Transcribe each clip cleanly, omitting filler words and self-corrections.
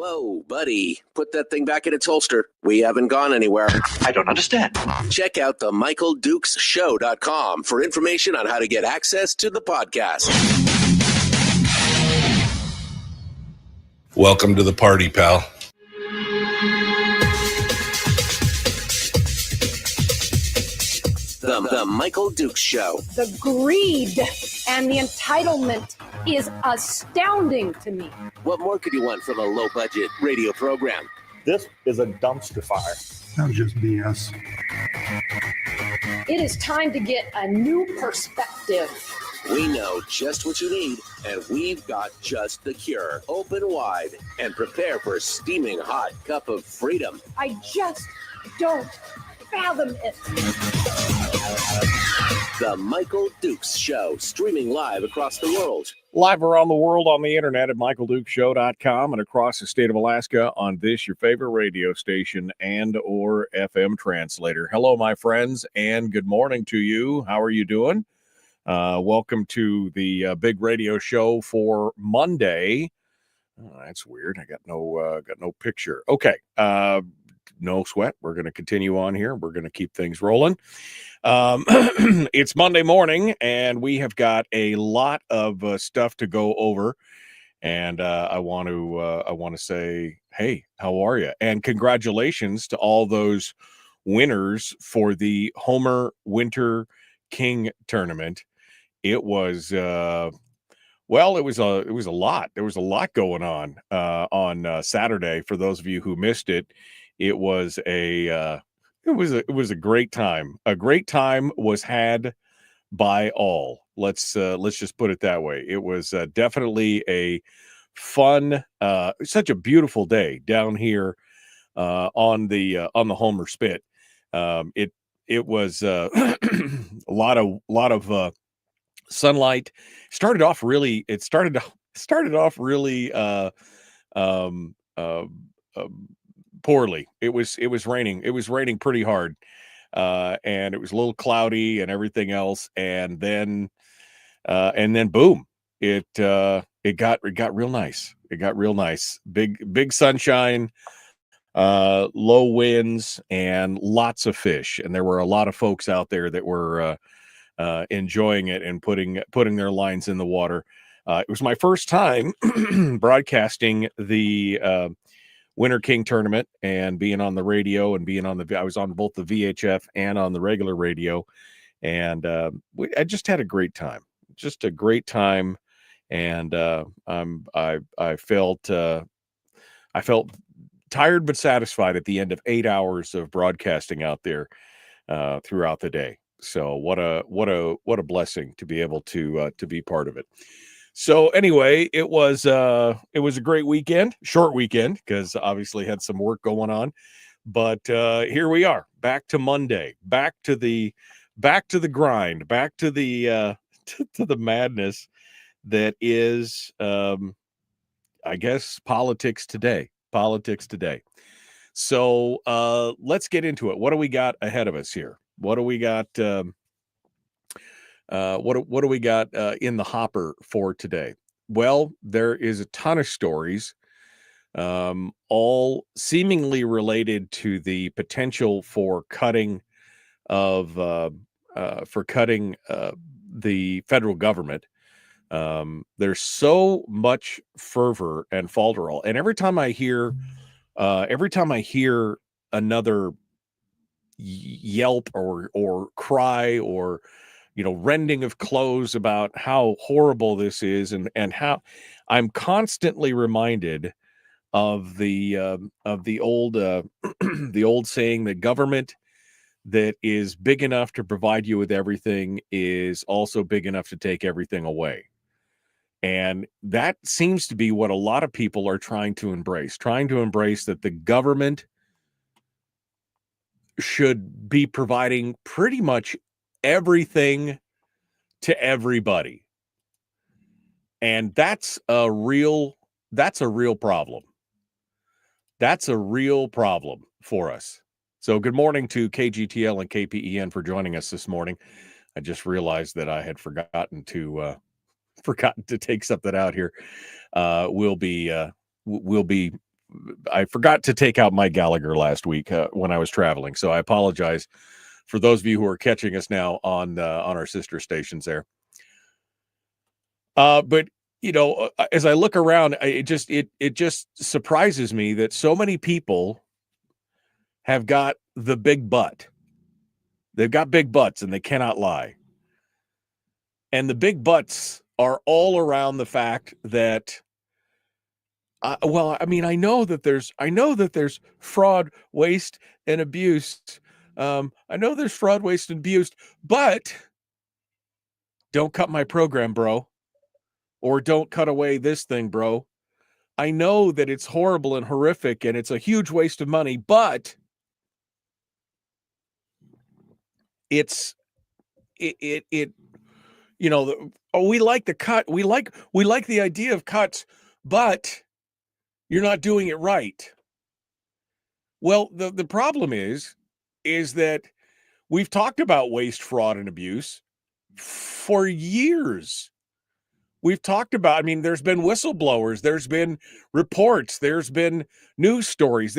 Whoa, buddy. Put that thing back in its holster. We haven't gone anywhere. I don't understand. Check out the MichaelDukesShow.com for information on how to get access to the podcast. Welcome to the party, pal. The Michael Dukes Show. The greed and the entitlement is astounding to me. What more could you want from a low-budget radio program? This is a dumpster fire. That was just BS. It is time to get a new perspective. We know just what you need, and we've got just the cure. Open wide and prepare for a steaming hot cup of freedom. I just don't fathom it. The Michael Dukes Show, streaming live across the world. Live around the world on the internet at michaeldukeshow.com and across the state of Alaska on this, your favorite radio station and or FM translator. Hello, my friends, and good morning to you. How are you doing? Welcome to the big radio show for Monday. Oh, that's weird. I got no picture. Okay. No sweat. We're going to continue on here. We're going to keep things rolling. It's Monday morning, and we have got a lot of stuff to go over. And I want to say, hey, how are you? And congratulations to all those winners for the Homer Winter King tournament. It was it was a lot. There was a lot going on Saturday. For those of you who missed it, it was a great time. A great time was had by all. Let's just put it that way. It was definitely a fun, such a beautiful day down here on the Homer Spit. It was a lot of sunlight. Started off really poorly. It was raining. It was raining pretty hard, and it was a little cloudy and everything else. And then boom, it got real nice. It got real nice. Big sunshine, low winds, and lots of fish. And there were a lot of folks out there that were enjoying it and putting their lines in the water. It was my first time broadcasting the Winter King tournament and being on the radio and I was on both the VHF and on the regular radio. And I just had a great time, And I felt tired, but satisfied at the end of 8 hours of broadcasting out there throughout the day. So what a blessing to be able to be part of it. So anyway, it was a great weekend, short weekend, because obviously had some work going on, but here we are, back to Monday, back to the grind, back to the to the madness that is, I guess, politics today. So let's get into it. What do we got ahead of us here? What do we got? What do we got in the hopper for today? Well, there is a ton of stories, all seemingly related to the potential for cutting the federal government. There's so much fervor and falderall, and every time I hear another yelp or cry or rending of clothes about how horrible this is, and how I'm constantly reminded of the old the old saying that government that is big enough to provide you with everything is also big enough to take everything away. And that seems to be what a lot of people are trying to embrace that the government should be providing pretty much everything to everybody. And that's a real problem. That's a real problem for us. So good morning to KGTL and KPEN for joining us this morning. I just realized that I had forgotten to take something out here. We'll be I forgot to take out Mike Gallagher last week when I was traveling, so I apologize for those of you who are catching us now on our sister stations there. But as I look around, it just surprises me that so many people have got the big butt. They've got big butts and they cannot lie. And the big butts are all around the fact that, I know that there's fraud, waste, and abuse. I know there's fraud, waste, and abuse, but don't cut my program, bro. Or don't cut away this thing, bro. I know that it's horrible and horrific and it's a huge waste of money, but we like the cut. We like the idea of cuts, but you're not doing it right. Well, the problem is that we've talked about waste, fraud, and abuse for years. We've talked about, there's been whistleblowers, there's been reports, there's been news stories,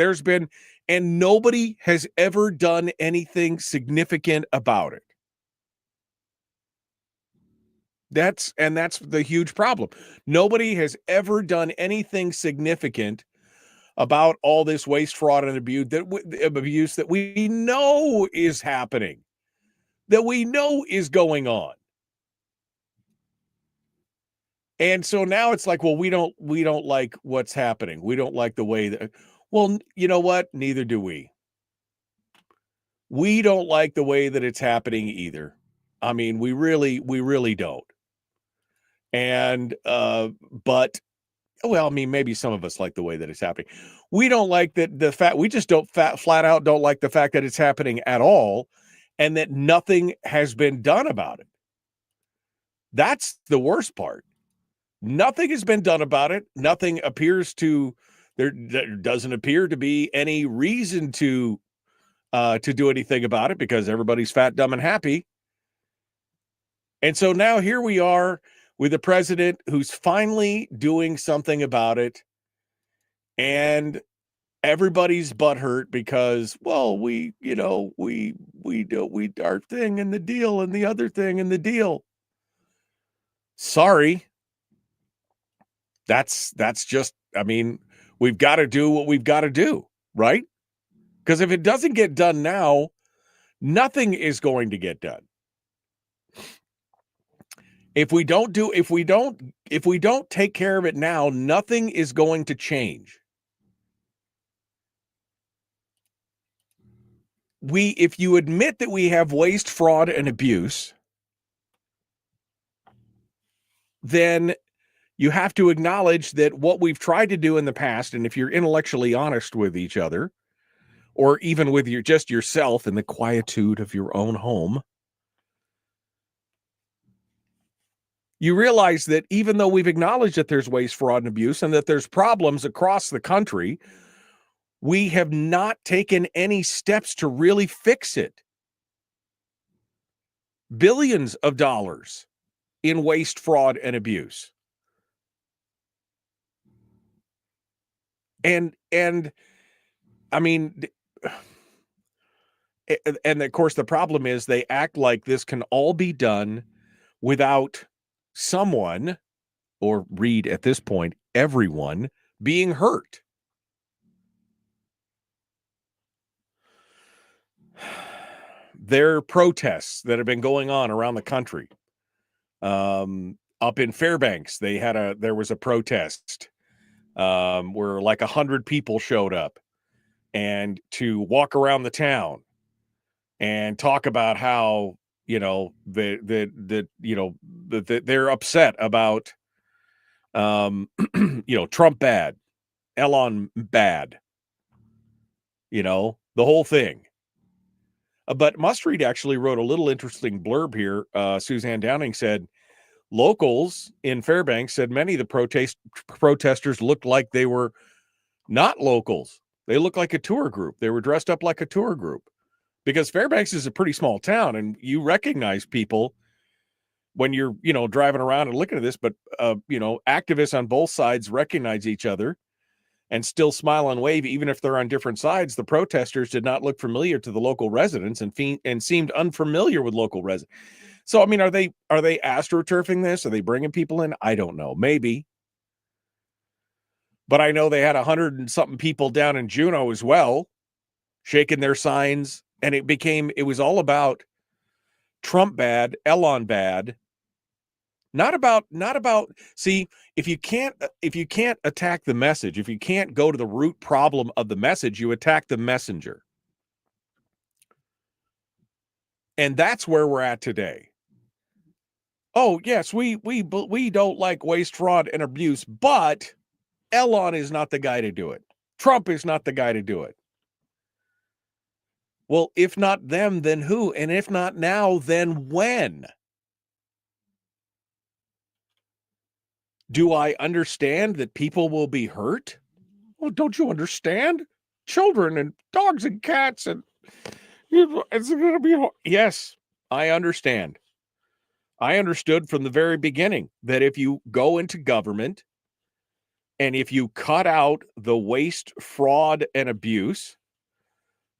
and nobody has ever done anything significant about it. That's the huge problem. Nobody has ever done anything significant about all this waste, fraud, and abuse that we know is happening, that we know is going on. And so now it's like, well, we don't like what's happening. We don't like the way that, well, you know what? Neither do we. We don't like the way that it's happening either. We really don't. And, but, well, maybe some of us like the way that it's happening. We don't like the fact, we just don't flat out don't like the fact that it's happening at all and that nothing has been done about it. That's the worst part. Nothing has been done about it. Nothing appears to, there doesn't appear to be any reason to do anything about it because everybody's fat, dumb, and happy. And so now here we are with a president who's finally doing something about it. And everybody's butthurt because, well, we our thing and the deal and the other thing and the deal. Sorry. That's just, we've got to do what we've got to do, right? Because if it doesn't get done now, nothing is going to get done. If we don't take care of it now, nothing is going to change. If you admit that we have waste, fraud, and abuse, then you have to acknowledge that what we've tried to do in the past, and if you're intellectually honest with each other, or even with yourself in the quietude of your own home, you realize that even though we've acknowledged that there's waste, fraud, and abuse, and that there's problems across the country, we have not taken any steps to really fix it. Billions of dollars in waste, fraud, and abuse. And of course the problem is they act like this can all be done without someone, or read at this point, everyone, being hurt. There are protests that have been going on around the country. Up in Fairbanks, there was a protest where like 100 people showed up and to walk around the town and talk about how they're upset about Trump bad, Elon bad, the whole thing. But Must Read actually wrote a little interesting blurb here. Suzanne Downing said, locals in Fairbanks said many of the protesters looked like they were not locals. They looked like a tour group. They were dressed up like a tour group because Fairbanks is a pretty small town and you recognize people when you're, driving around and looking at this, but, activists on both sides recognize each other and still smile and wave, even if they're on different sides. The protesters did not look familiar to the local residents and seemed unfamiliar with local residents. So, I mean, are they astroturfing this? Are they bringing people in? I don't know. Maybe. But I know they had 100 and something people down in Juneau as well, shaking their signs. And it was all about Trump bad, Elon bad. Not about, see, if you can't attack the message, if you can't go to the root problem of the message, you attack the messenger. And that's where we're at today. Oh, yes, we don't like waste, fraud, and abuse, but Elon is not the guy to do it. Trump is not the guy to do it. Well, if not them, then who? And if not now, then when? Do I understand that people will be hurt? Well, don't you understand? Children and dogs and cats, and it's going to be hard. Yes, I understand. I understood from the very beginning that if you go into government and if you cut out the waste, fraud, and abuse,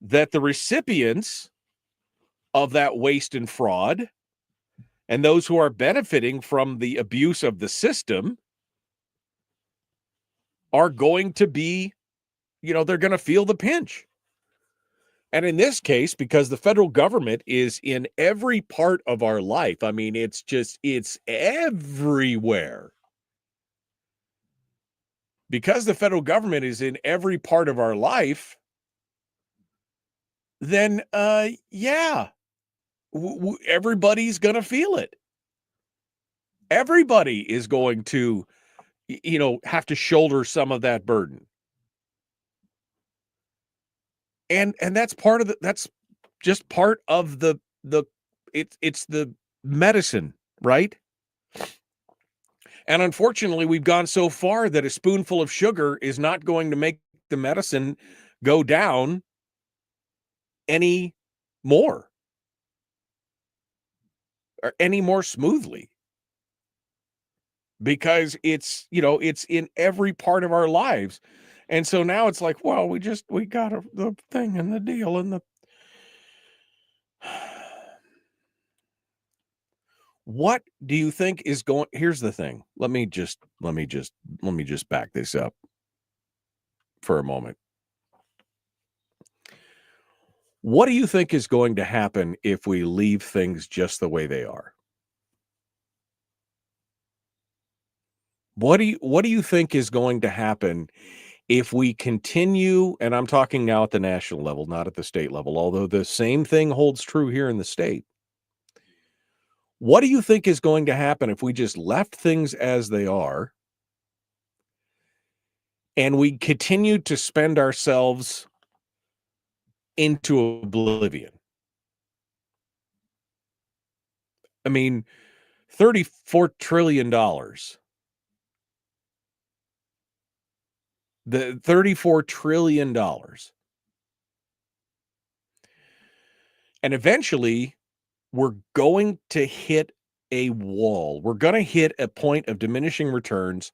that the recipients of that waste and fraud and those who are benefiting from the abuse of the system are going to be, they're going to feel the pinch. And in this case, because the federal government is in every part of our life, I mean, it's everywhere. Because the federal government is in every part of our life, then, everybody's going to feel it. Everybody is going to, have to shoulder some of that burden. And that's that's just part of it's the medicine, right? And unfortunately, we've gone so far that a spoonful of sugar is not going to make the medicine go down any more or any more smoothly, because it's in every part of our lives. And so now it's like, well, we got the thing and the deal and the what do you think is going? Here's the thing. Let me just back this up for a moment. What do you think is going to happen if we leave things just the way they are? What do you think is going to happen if we continue, and I'm talking now at the national level, not at the state level, although the same thing holds true here in the state. What do you think is going to happen if we just left things as they are and we continue to spend ourselves into oblivion? I mean, $34 trillion. The $34 trillion. And eventually, we're going to hit a wall. We're going to hit a point of diminishing returns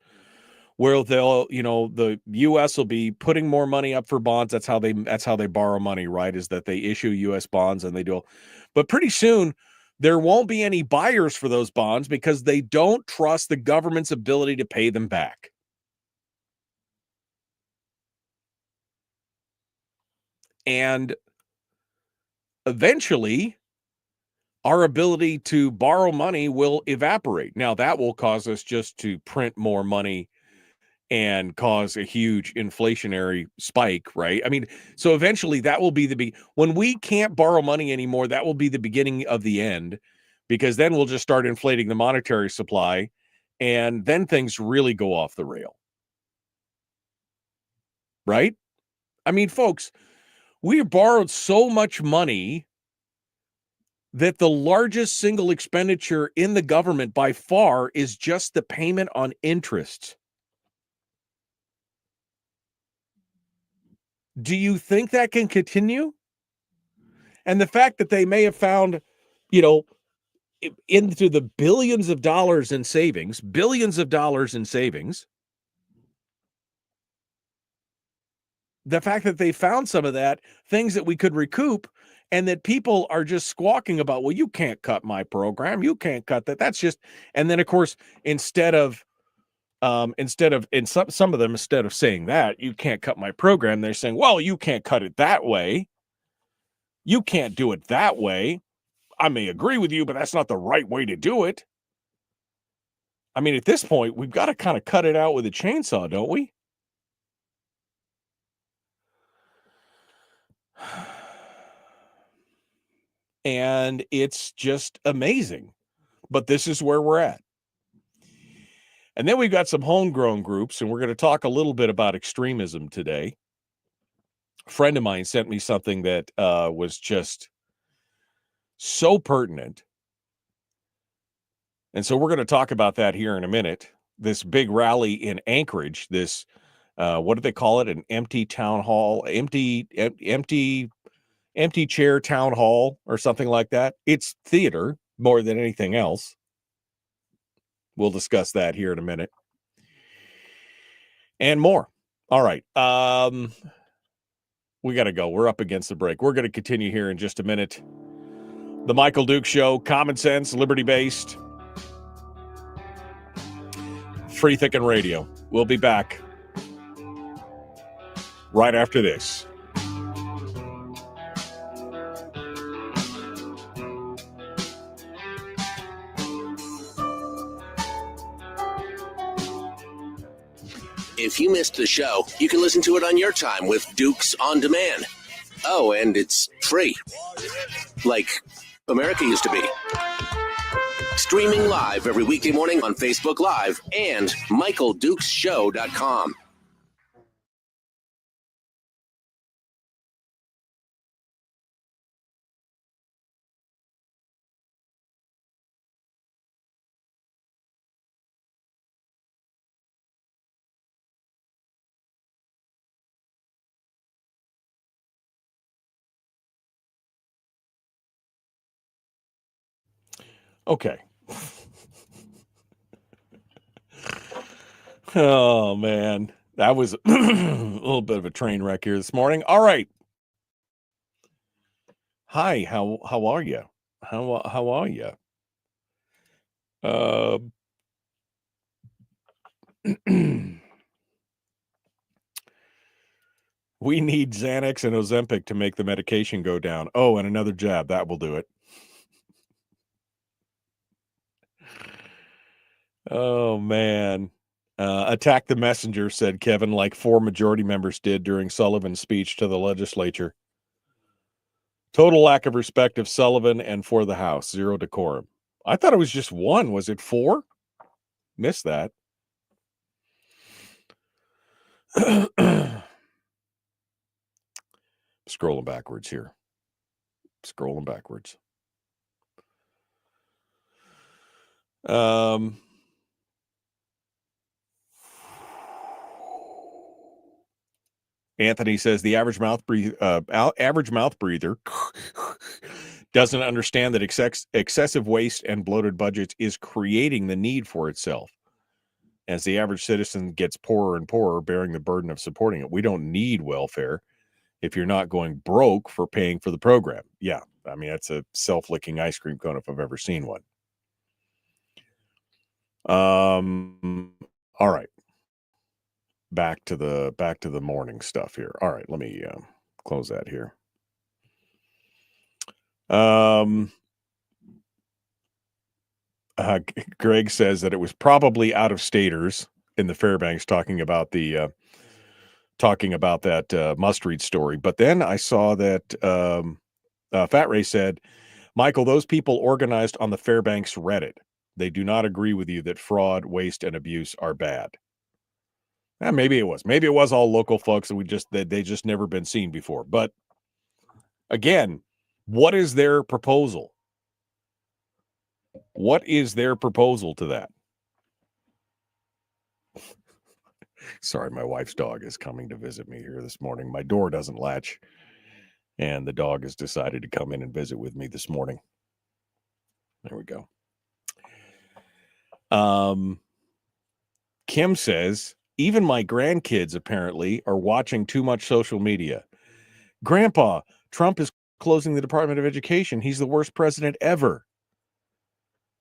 where the U.S. will be putting more money up for bonds. That's how they borrow money, right? Is that they issue U.S. bonds and they do. But pretty soon, there won't be any buyers for those bonds because they don't trust the government's ability to pay them back. And eventually, our ability to borrow money will evaporate. Now, that will cause us just to print more money and cause a huge inflationary spike, right? I mean, so eventually that will be when we can't borrow money anymore, that will be the beginning of the end, because then we'll just start inflating the monetary supply, and then things really go off the rail. Right? I mean, folks, we borrowed so much money that the largest single expenditure in the government by far is just the payment on interest. Do you think that can continue? And the fact that they may have found, into the billions of dollars in savings, the fact that they found some of that, things that we could recoup, and that people are just squawking about, well, you can't cut my program, you can't cut that. That's just, and then of course, instead of some of them, instead of saying that you can't cut my program, they're saying, well, you can't cut it that way. You can't do it that way. I may agree with you, but that's not the right way to do it. I mean, at this point, we've got to kind of cut it out with a chainsaw, don't we? And it's just amazing. But this is where we're at. And then we've got some homegrown groups, and we're going to talk a little bit about extremism today. A friend of mine sent me something that was just so pertinent. And so we're going to talk about that here in a minute. This big rally in Anchorage, this, what do they call it? An empty town hall, empty chair town hall or something like that. It's theater more than anything else. We'll discuss that here in a minute. And more. All right. We got to go. We're up against the break. We're going to continue here in just a minute. The Michael Duke Show, common sense, liberty-based, free thinking radio. We'll be back right after this. If you missed the show, you can listen to it on your time with Dukes On Demand. Oh, and it's free. Like America used to be. Streaming live every weekday morning on Facebook Live and MichaelDukesShow.com. Okay. Oh, man. That was a little bit of a train wreck here this morning. All right. Hi, how are you? How are you? We need Xanax and Ozempic to make the medication go down. Oh, and another jab. That will do it. Oh, man. Attack the messenger, said Kevin, like 4 majority members did during Sullivan's speech to the legislature. Total lack of respect of Sullivan and for the House. 0 decorum. I thought it was just 1. Was it 4? Missed that. Scrolling backwards here. Scrolling backwards. Anthony says the average mouth breather doesn't understand that excessive waste and bloated budgets is creating the need for itself. As the average citizen gets poorer and poorer, bearing the burden of supporting it. We don't need welfare if you're not going broke for paying for the program. Yeah, I mean, that's a self-licking ice cream cone if I've ever seen one. All right. Back to the morning stuff here. All right, let me close that here. Greg says that it was probably out-of-staters in the Fairbanks talking about that Must Read story. But then I saw that Fat Ray said, Michael, those people organized on the Fairbanks Reddit. They do not agree with you that fraud, waste, and abuse are bad. Maybe it was. Maybe it was all local folks that they just never been seen before. But again, what is their proposal? What is their proposal to that? Sorry, my wife's dog is coming to visit me here this morning. My door doesn't latch, and the dog has decided to come in and visit with me this morning. There we go. Kim says, even my grandkids apparently are watching too much social media. Grandpa, Trump is closing the Department of Education. He's the worst president ever.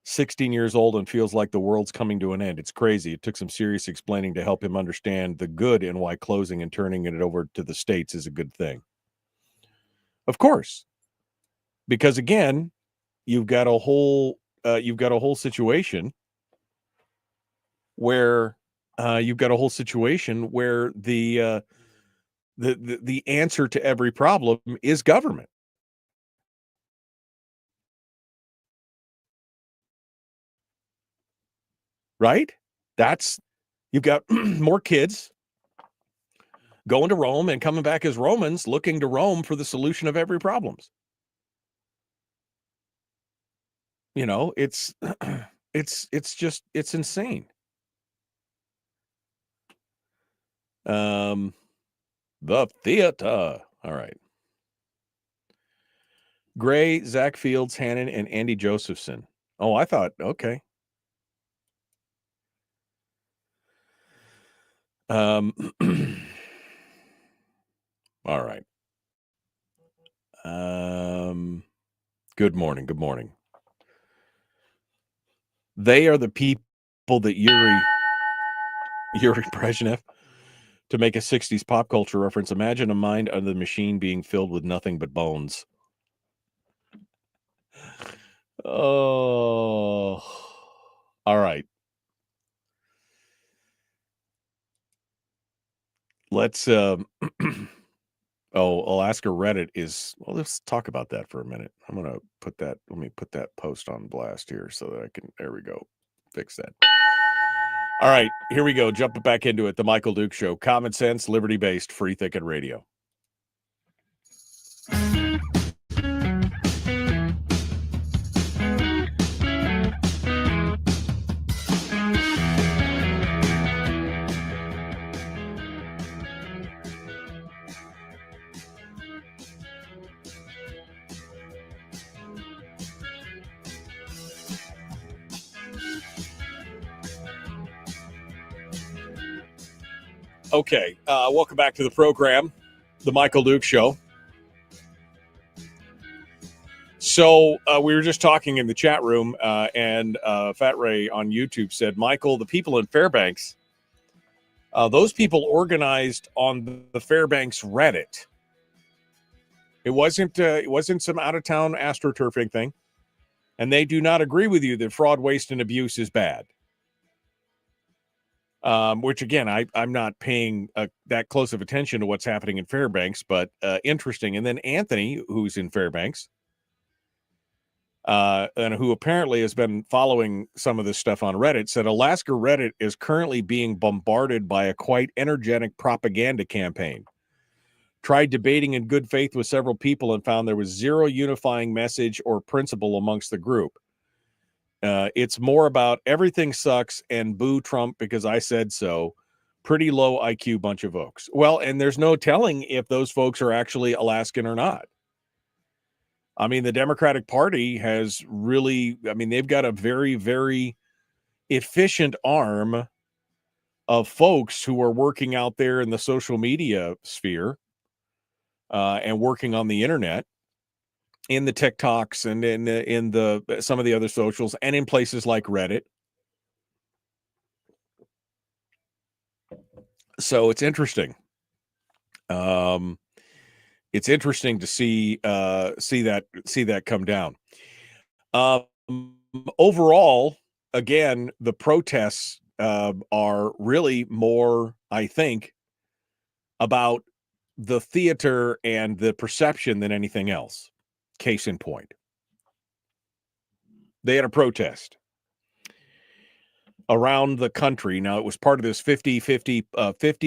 16 years old and feels like the world's coming to an end. It's crazy. It took some serious explaining to help him understand the good and why closing and turning it over to the states is a good thing. Of course, because again, you've got a whole situation where the answer to every problem is government. Right? You've got more kids going to Rome and coming back as Romans, looking to Rome for the solution of every problem. It's it's insane. The theater. All right. Gray, Zach Fields, Hannon, and Andy Josephson. Oh, I thought, okay. All right. Good morning. Good morning. They are the people that Yuri Brezhnev, to make a 60s pop culture reference. Imagine a mind under the machine being filled with nothing but bones. Oh, all right. Let's Alaska Reddit is, well, let's talk about that for a minute. Let me put that post on blast here so that there we go. Fix that. All right, here we go. Jumping back into it. The Michael Duke Show. Common sense, liberty-based, free thinking radio. Okay, welcome back to the program, The Michael Duke Show. So we were just talking in the chat room, and Fat Ray on YouTube said, Michael, the people in Fairbanks, those people organized on the Fairbanks Reddit. It wasn't some out-of-town astroturfing thing, and they do not agree with you that fraud, waste, and abuse is bad. Which, again, I'm not paying that close of attention to what's happening in Fairbanks, but interesting. And then Anthony, who's in Fairbanks, and who apparently has been following some of this stuff on Reddit, said Alaska Reddit is currently being bombarded by a quite energetic propaganda campaign. Tried debating in good faith with several people and found there was zero unifying message or principle amongst the group. It's more about everything sucks and boo Trump because I said so. Pretty low IQ bunch of folks. Well, and there's no telling if those folks are actually Alaskan or not. I mean, the Democratic Party has really, they've got a very, very efficient arm of folks who are working out there in the social media sphere and working on the internet, in the TikToks and in the some of the other socials, and in places like Reddit. So it's interesting. It's interesting to see that come down. Overall, again, the protests are really more, I think, about the theater and the perception than anything else. Case in point, they had a protest around the country. Now, it was part of this 50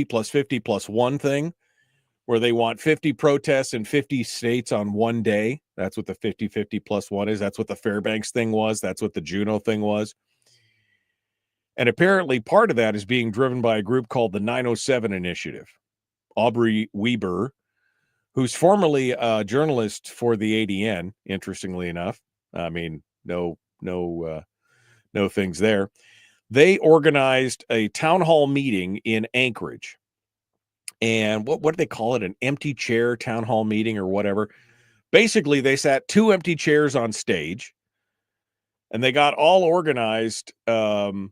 plus 50 plus 1 thing, where they want 50 protests in 50 states on one day. That's what the 50 plus 1 is. That's what the Fairbanks thing was. That's what the Juneau thing was. And apparently part of that is being driven by a group called the 907 Initiative. Aubrey Weber, who's formerly a journalist for the ADN, interestingly enough. I mean, no things there. They organized a town hall meeting in Anchorage. And what do they call it? An empty chair town hall meeting or whatever. Basically, they sat 2 empty chairs on stage, and they got all organized. They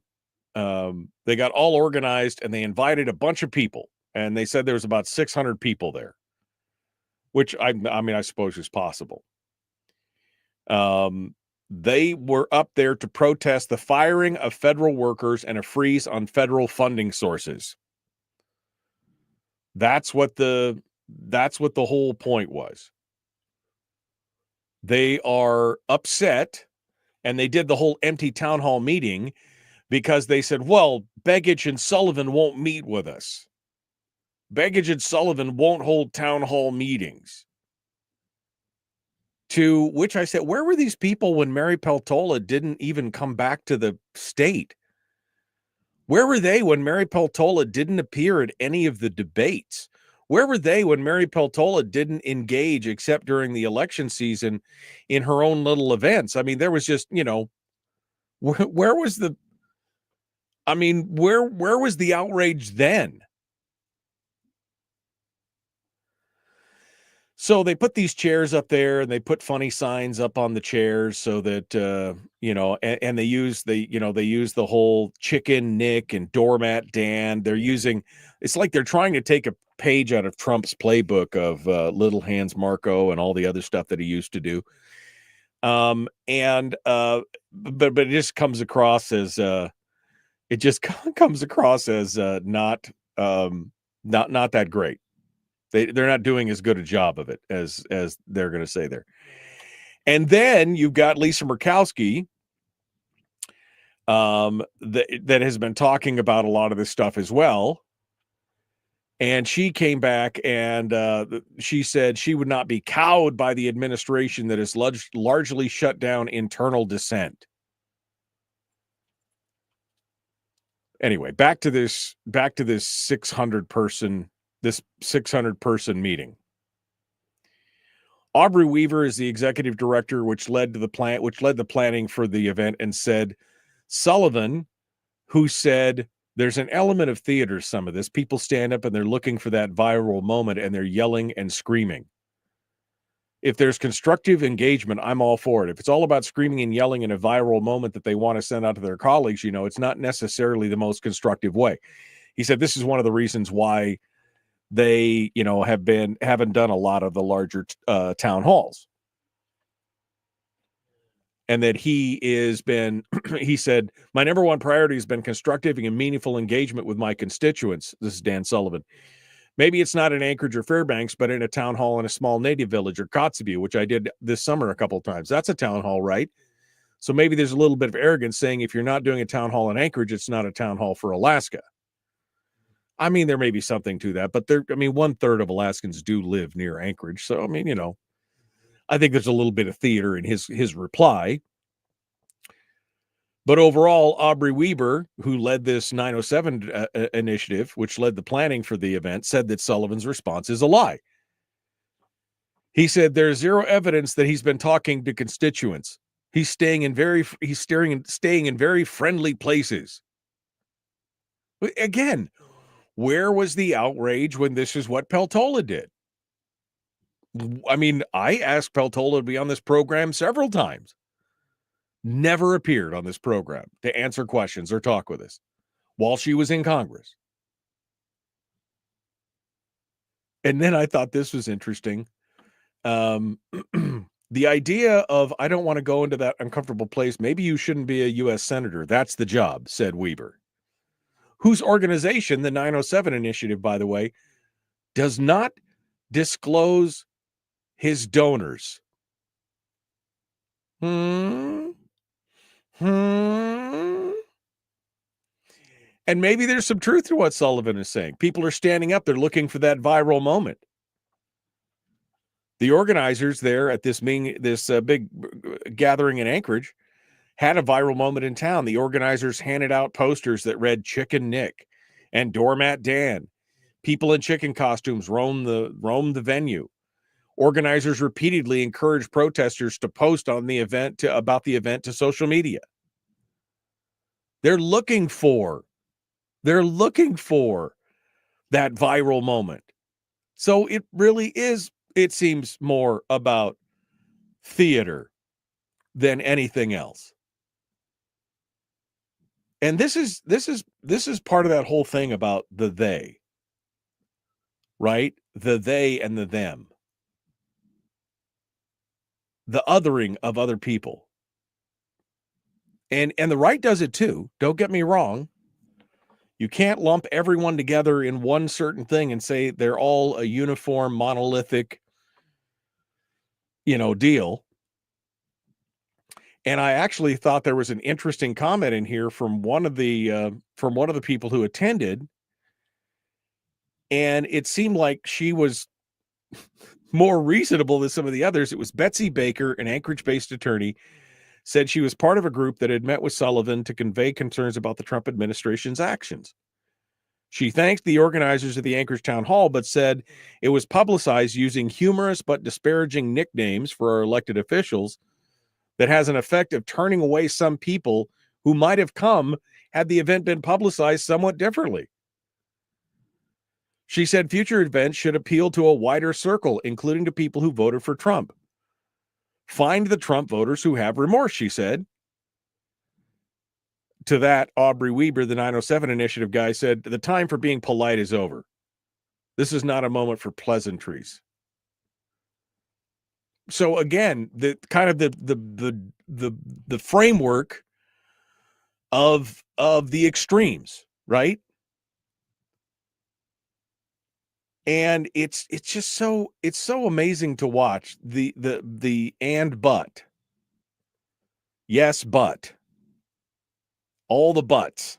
got all organized, and they invited a bunch of people. And they said there was about 600 people there, which I mean, I suppose is possible. They were up there to protest the firing of federal workers and a freeze on federal funding sources. That's what the whole point was. They are upset, and they did the whole empty town hall meeting because they said, well, Begich and Sullivan won't meet with us. Begich and Sullivan won't hold town hall meetings. To which I said, where were these people when Mary Peltola didn't even come back to the state? Where were they when Mary Peltola didn't appear at any of the debates? Where were they when Mary Peltola didn't engage, except during the election season, in her own little events? I mean, there was just, where was the, where was the outrage then? So they put these chairs up there, and they put funny signs up on the chairs so that, and they use the whole Chicken Nick and Doormat Dan. It's like they're trying to take a page out of Trump's playbook of Little Hands Marco and all the other stuff that he used to do. But it just comes across as not that great. They're not doing as good a job of it as they're going to say there. And then you've got Lisa Murkowski that has been talking about a lot of this stuff as well. And she came back and she said she would not be cowed by the administration that has largely shut down internal dissent. Anyway, back to this 600 person meeting. Aubrey Weaver is the executive director, which led the planning for the event, and said Sullivan, who said there's an element of theater, some of this. People stand up and they're looking for that viral moment and they're yelling and screaming. If there's constructive engagement, I'm all for it. If it's all about screaming and yelling in a viral moment that they want to send out to their colleagues, it's not necessarily the most constructive way. He said this is one of the reasons why they, haven't done a lot of the larger town halls. And that he said, my number one priority has been constructive and meaningful engagement with my constituents. This is Dan Sullivan. Maybe it's not in Anchorage or Fairbanks, but in a town hall in a small native village or Kotzebue, which I did this summer a couple of times. That's a town hall, right? So maybe there's a little bit of arrogance saying if you're not doing a town hall in Anchorage, it's not a town hall for Alaska. I mean, there may be something to that, but 1/3 of Alaskans do live near Anchorage. So, I think there's a little bit of theater in his reply. But overall, Aubrey Weaver, who led this 907 initiative, which led the planning for the event, said that Sullivan's response is a lie. He said there's zero evidence that he's been talking to constituents. He's staying in very friendly places. Again, where was the outrage when this is what Peltola did? I mean, I asked Peltola to be on this program several times. Never appeared on this program to answer questions or talk with us while she was in Congress. And then I thought this was interesting. The idea of, I don't want to go into that uncomfortable place. Maybe you shouldn't be a U.S. senator. That's the job, said Weaver, whose organization, the 907 Initiative, by the way, does not disclose his donors. And maybe there's some truth to what Sullivan is saying. People are standing up. They're looking for that viral moment. The organizers there at this big gathering in Anchorage had a viral moment in town. The organizers handed out posters that read Chicken Nick and Doormat Dan. People in chicken costumes roamed the venue. Organizers repeatedly encouraged protesters to post on the event about the event to social media. They're looking for that viral moment. So it really is, it seems, more about theater than anything else. And this is part of that whole thing about the they, right? The they and the them. The othering of other people. And the right does it too. Don't get me wrong. You can't lump everyone together in one certain thing and say they're all a uniform, monolithic, deal. And I actually thought there was an interesting comment in here from one of the people who attended, and it seemed like she was more reasonable than some of the others. It was Betsy Baker, an Anchorage-based attorney, said she was part of a group that had met with Sullivan to convey concerns about the Trump administration's actions. She thanked the organizers of the Anchorage Town Hall, but said it was publicized using humorous but disparaging nicknames for our elected officials that has an effect of turning away some people who might have come had the event been publicized somewhat differently. She said future events should appeal to a wider circle, including to people who voted for Trump. Find the Trump voters who have remorse, she said. To that, Aubrey Weber, the 907 Initiative guy, said, the time for being polite is over. This is not a moment for pleasantries. So again, the kind of the framework of the extremes, right? And it's just so amazing to watch the and but. Yes, but. All the buts.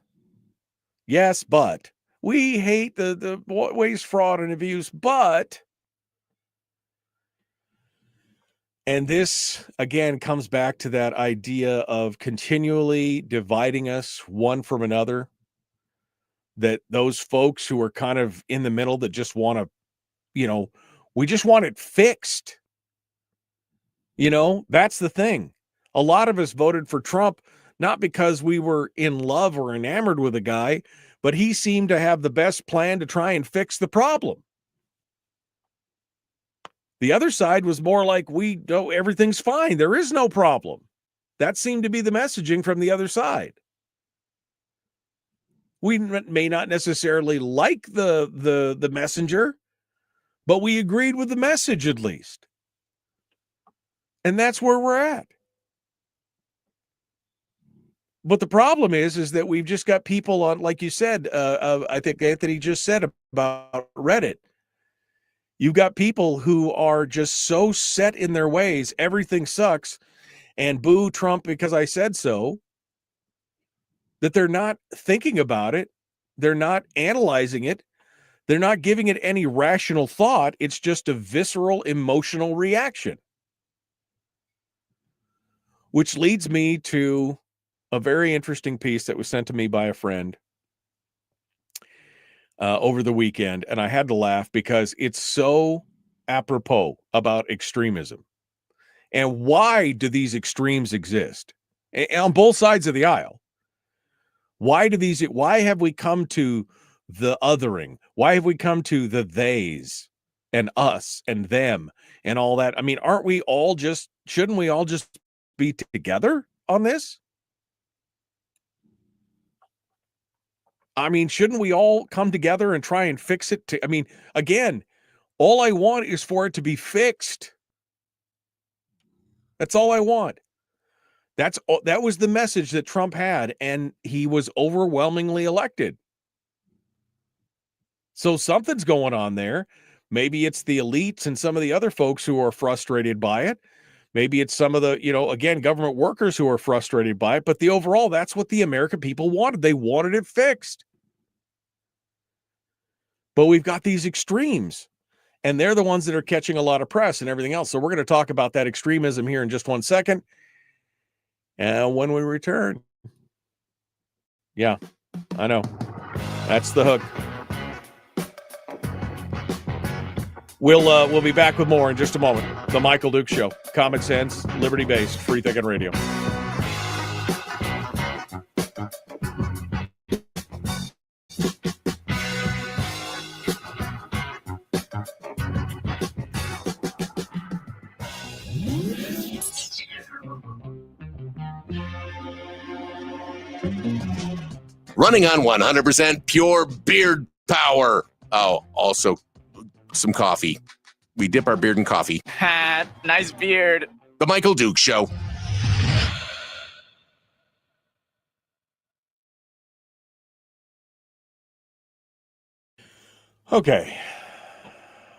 Yes, but. We hate the waste, fraud, and abuse, but. And this, again, comes back to that idea of continually dividing us one from another. That those folks who are kind of in the middle that just want to, we just want it fixed. That's the thing. A lot of us voted for Trump not because we were in love or enamored with a guy, but he seemed to have the best plan to try and fix the problem. The other side was more like, we know everything's fine. There is no problem. That seemed to be the messaging from the other side. We may not necessarily like the messenger, but we agreed with the message at least. And that's where we're at. But the problem is that we've just got people on, like you said, I think Anthony just said about Reddit. You've got people who are just so set in their ways, everything sucks, and boo Trump because I said so, that they're not thinking about it. They're not analyzing it. They're not giving it any rational thought. It's just a visceral, emotional reaction. Which leads me to a very interesting piece that was sent to me by a friend over the weekend, and I had to laugh because it's so apropos about extremism. And why do these extremes exist? On both sides of the aisle. Why have we come to the othering? Why have we come to the theys and us and them and all that? I mean, shouldn't we all just be together on this? I mean, shouldn't we all come together and try and fix it? Again, all I want is for it to be fixed. That's all I want. That was the message that Trump had, and he was overwhelmingly elected. So something's going on there. Maybe it's the elites and some of the other folks who are frustrated by it. Maybe it's some of the, again, government workers who are frustrated by it. But the overall, that's what the American people wanted. They wanted it fixed. But we've got these extremes, and they're the ones that are catching a lot of press and everything else. So we're going to talk about that extremism here in just 1 second. And when we return, yeah, I know. That's the hook. We'll be back with more in just a moment. The Michael Duke Show. Common sense, liberty-based, free thinking radio. Running on 100% pure beard power. Oh, also some coffee. We dip our beard in coffee. Ha, nice beard. The Michael Duke Show. Okay.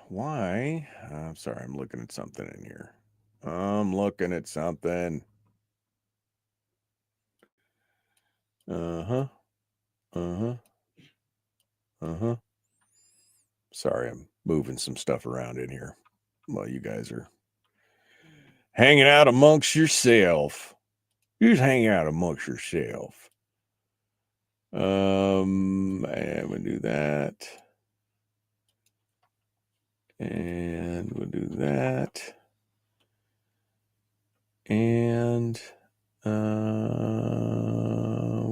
Why? I'm sorry, I'm looking at something in here. I'm looking at something. Uh-huh. Sorry, I'm moving some stuff around in here while you guys are hanging out amongst yourself. You're just hanging out amongst yourself. And we'll do that. And we'll do that. And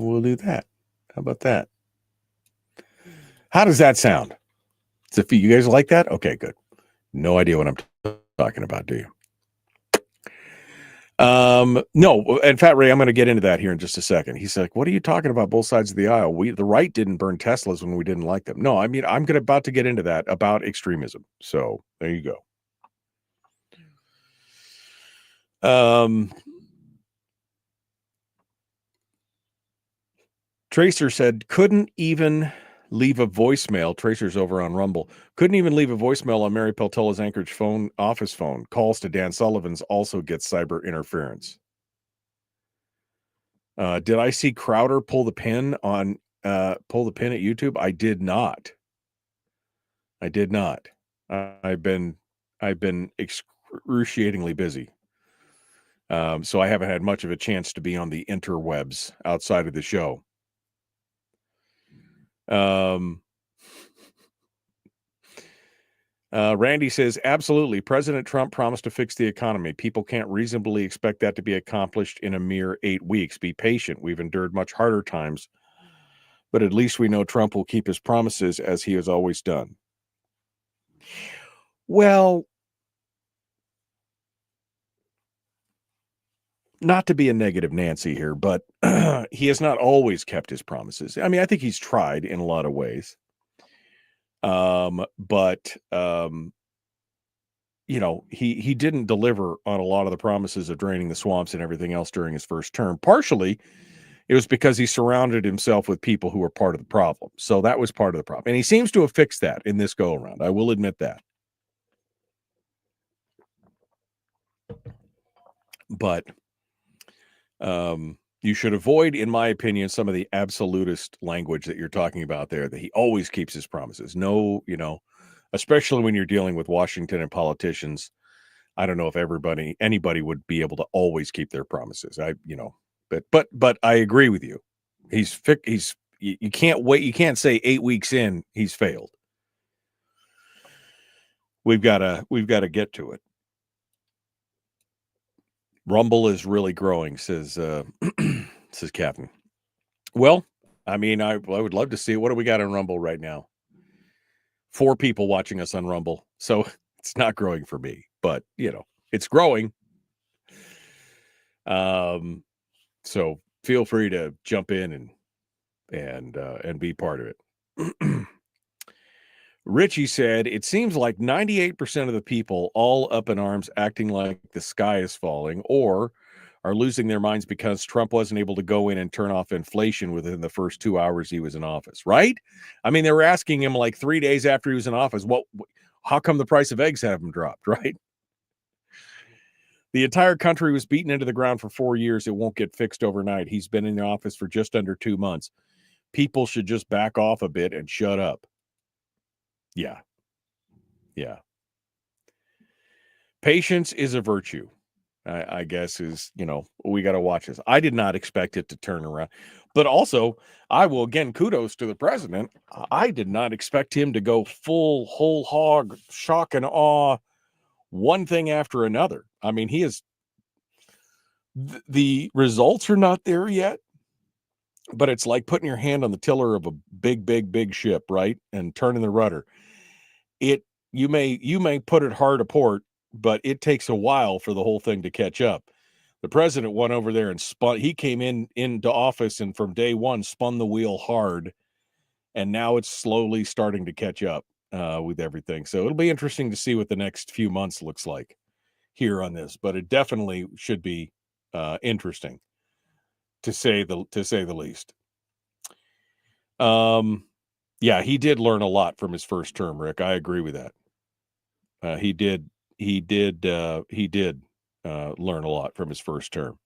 we'll do that. How about that? How does that sound? So if you guys like that? Okay, good. No idea what I'm talking about, do you? No, and Fat Ray, I'm going to get into that here in just a second. He's like, what are you talking about? Both sides of the aisle. The right didn't burn Teslas when we didn't like them. No, I mean, I'm about to get into that about extremism. So there you go. Tracer said, couldn't even leave a voicemail. Tracer's over on Rumble. Couldn't even leave a voicemail on Mary Peltola's Anchorage office phone. Calls to Dan Sullivan's also gets cyber interference. Did I see Crowder pull the pin at YouTube? I did not. I've been excruciatingly busy. So I haven't had much of a chance to be on the interwebs outside of the show. Randy says, absolutely. President Trump promised to fix the economy. People can't reasonably expect that to be accomplished in a mere 8 weeks. Be patient. We've endured much harder times, but at least we know Trump will keep his promises as he has always done. Well, not to be a negative Nancy here, but he has not always kept his promises. I mean, I think he's tried in a lot of ways. But he didn't deliver on a lot of the promises of draining the swamps and everything else during his first term. Partially, it was because he surrounded himself with people who were part of the problem. So that was part of the problem. And he seems to have fixed that in this go around. I will admit that. But you should avoid, in my opinion, some of the absolutist language that you're talking about there, that he always keeps his promises. No, especially when you're dealing with Washington and politicians. I don't know if anybody would be able to always keep their promises. But I agree with you. You can't wait. You can't say 8 weeks in, he's failed. We've got to get to it. Rumble is really growing, says Captain. Well, I mean, I would love to see. What do we got on Rumble right now? 4 people watching us on Rumble. So it's not growing for me, but it's growing. So feel free to jump in and be part of it. Richie said, it seems like 98% of the people all up in arms acting like the sky is falling or are losing their minds because Trump wasn't able to go in and turn off inflation within the first 2 hours he was in office, right? I mean, they were asking him like 3 days after he was in office, how come the price of eggs haven't dropped, right? The entire country was beaten into the ground for 4 years. It won't get fixed overnight. He's been in the office for just under 2 months. People should just back off a bit and shut up. Yeah. Patience is a virtue, I guess, is, we got to watch this. I did not expect it to turn around. But also, I will, again, kudos to the president. I did not expect him to go full, whole hog, shock and awe, one thing after another. I mean, he is, the results are not there yet, but it's like putting your hand on the tiller of a big, big, big ship, right? And turning the rudder. You may put it hard a port, but it takes a while for the whole thing to catch up. The president went over there and he came into office and from day one spun the wheel hard, and now it's slowly starting to catch up with everything. So it'll be interesting to see what the next few months looks like here on this, but it definitely should be interesting to say the least. Yeah, he did learn a lot from his first term, Rick. I agree with that. He did learn a lot from his first term.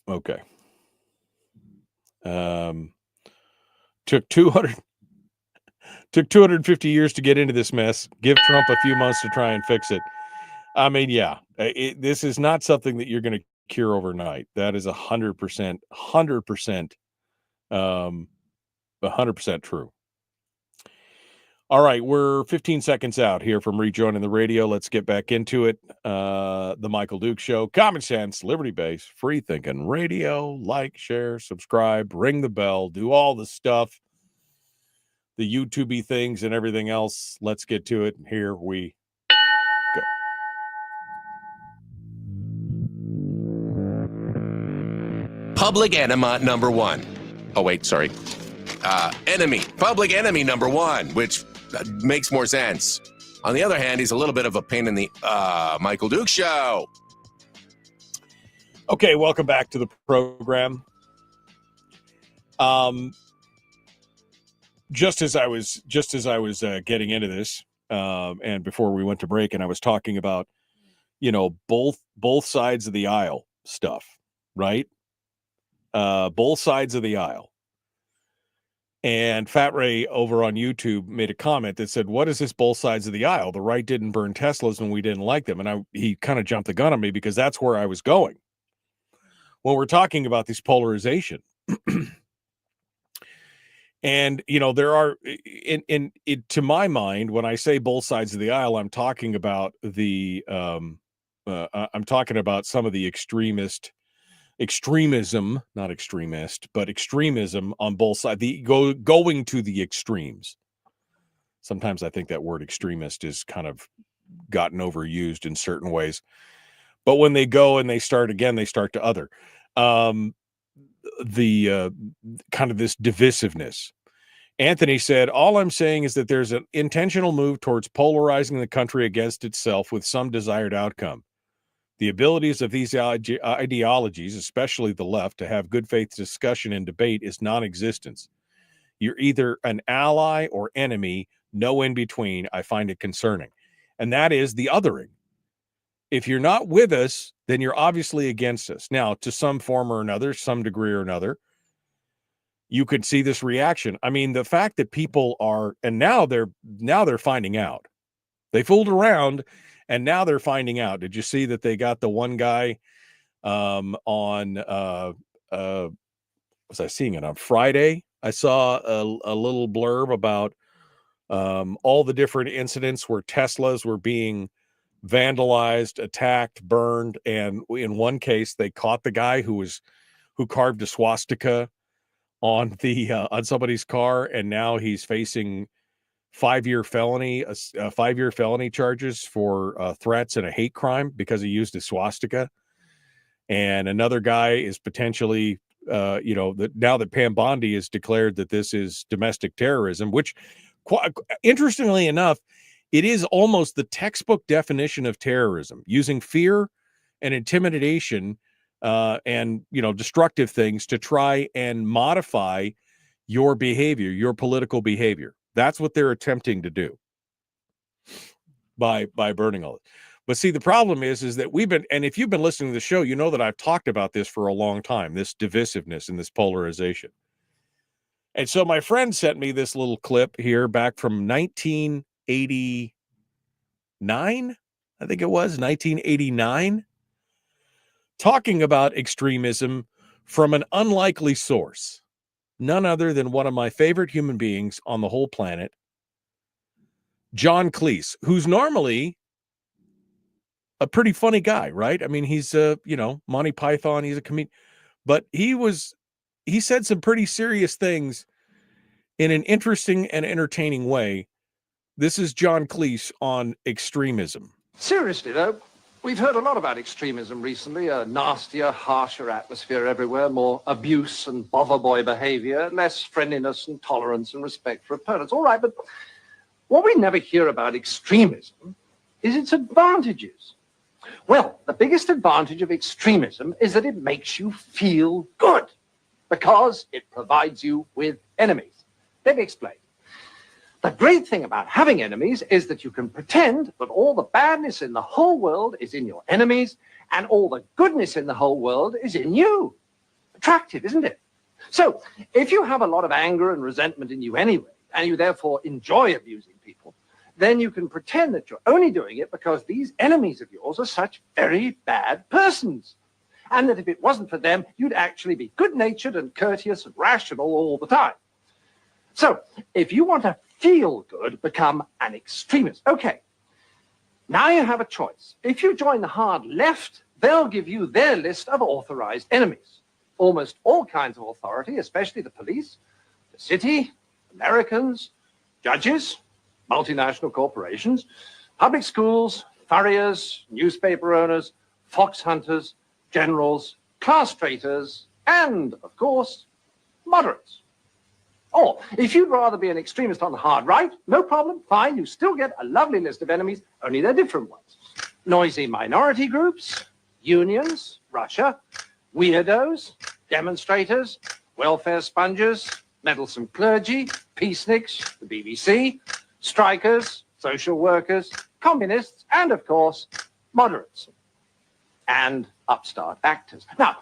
Okay. Took 250 years to get into this mess. Give Trump a few months to try and fix it. I mean, yeah, this is not something that you're going to cure overnight. That is 100%, 100% true. All right, we're 15 seconds out here from rejoining the radio. Let's get back into it. The Michael Duke Show, common sense, liberty-based, free thinking radio. Like, share, subscribe, ring the bell, do all the stuff, the YouTube-y things and everything else. Let's get to it. Here we go. Public enema number one. Oh, wait, sorry. Public enemy number one, which makes more sense. On the other hand, he's a little bit of a pain in the Michael Duke Show. Okay, welcome back to the program. Just as I was getting into this, and before we went to break, and I was talking about, both sides of the aisle stuff, right? Both sides of the aisle. And Fat Ray over on YouTube made a comment that said, "What is this both sides of the aisle? The right didn't burn Teslas when we didn't like them." And he kind of jumped the gun on me because that's where I was going. When we're talking about this polarization. And, there are to my mind, when I say both sides of the aisle, I'm talking about I'm talking about some of the extremism, not extremist, but extremism on both sides, going to the extremes. Sometimes I think that word extremist is kind of gotten overused in certain ways, but when they go and they start again, they start to other, the kind of this divisiveness. Anthony said, "All I'm saying is that there's an intentional move towards polarizing the country against itself with some desired outcome. The abilities of these ideologies, especially the left, to have good faith discussion and debate is non-existence. You're either an ally or enemy, no in between. I find it concerning." And that is the othering. If you're not with us, then you're obviously against us. Now, to some form or another, some degree or another, you could see this reaction. I mean, the fact that people are, and now they're finding out. They fooled around, and now they're finding out. Did you see that they got the one guy on was I seeing it on Friday? I saw a little blurb about all the different incidents where Teslas were being vandalized, attacked, burned, and in one case they caught the guy who carved a swastika on somebody's car, and now he's facing 5-year felony charges for threats and a hate crime because he used a swastika. And another guy is potentially, now that Pam Bondi has declared that this is domestic terrorism, which, interestingly enough, it is almost the textbook definition of terrorism, using fear and intimidation and destructive things to try and modify your behavior, your political behavior. That's what they're attempting to do by burning all it. But see, the problem is that and if you've been listening to the show, you know that I've talked about this for a long time, this divisiveness and this polarization. And so my friend sent me this little clip here back from 1989, I think it was 1989, talking about extremism from an unlikely source. None other than one of my favorite human beings on the whole planet, John Cleese, who's normally a pretty funny guy, right? I mean, he's Monty Python, he's a comedian, but he said some pretty serious things in an interesting and entertaining way. This is John Cleese on extremism. Seriously, though, we've heard a lot about extremism recently, a nastier, harsher atmosphere everywhere, more abuse and bother boy behavior, less friendliness and tolerance and respect for opponents. All right, but what we never hear about extremism is its advantages. Well, the biggest advantage of extremism is that it makes you feel good because it provides you with enemies. Let me explain. The great thing about having enemies is that you can pretend that all the badness in the whole world is in your enemies and all the goodness in the whole world is in you. Attractive, isn't it? So if you have a lot of anger and resentment in you anyway, and you therefore enjoy abusing people, then you can pretend that you're only doing it because these enemies of yours are such very bad persons. And that if it wasn't for them, you'd actually be good-natured and courteous and rational all the time. So if you want to feel good, become an extremist. Okay, now you have a choice. If you join the hard left, they'll give you their list of authorized enemies. Almost all kinds of authority, especially the police, the city, Americans, judges, multinational corporations, public schools, furriers, newspaper owners, fox hunters, generals, class traitors, and, of course, moderates. Or, if you'd rather be an extremist on the hard right, no problem, fine, you still get a lovely list of enemies, only they're different ones. Noisy minority groups, unions, Russia, weirdos, demonstrators, welfare sponges, meddlesome clergy, peaceniks, the BBC, strikers, social workers, communists, and, of course, moderates. And upstart actors. Now,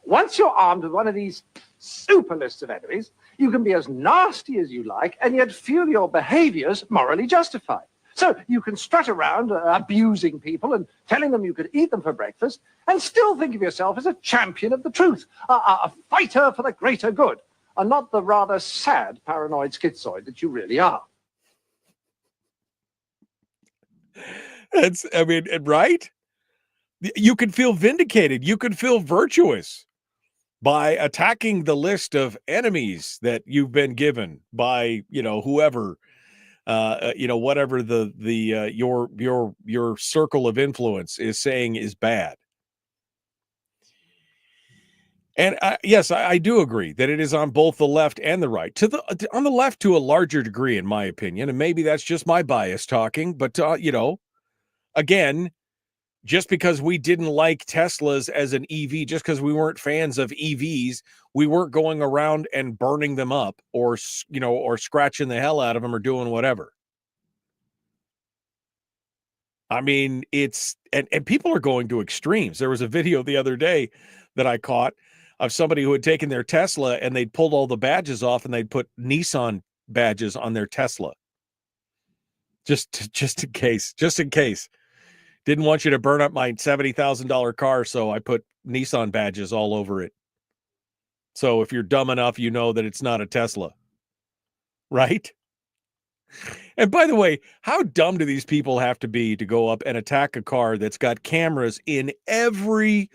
once you're armed with one of these super lists of enemies, you can be as nasty as you like and yet feel your behaviors morally justified. So you can strut around abusing people and telling them you could eat them for breakfast and still think of yourself as a champion of the truth, a fighter for the greater good, and not the rather sad paranoid schizoid that you really are. That's, I mean, right? You can feel vindicated. You can feel virtuous by attacking the list of enemies that you've been given by, whoever, whatever your circle of influence is saying is bad. And yes, I do agree that it is on both the left and the right. On the left to a larger degree, in my opinion, and maybe that's just my bias talking. But again, just because we didn't like Teslas as an EV, just because we weren't fans of EVs, we weren't going around and burning them up or scratching the hell out of them or doing whatever. I mean, and people are going to extremes. There was a video the other day that I caught of somebody who had taken their Tesla and they'd pulled all the badges off and they'd put Nissan badges on their Tesla. Just in case. Didn't want you to burn up my $70,000 car, so I put Nissan badges all over it. So if you're dumb enough, you know that it's not a Tesla. Right? And by the way, how dumb do these people have to be to go up and attack a car that's got cameras in every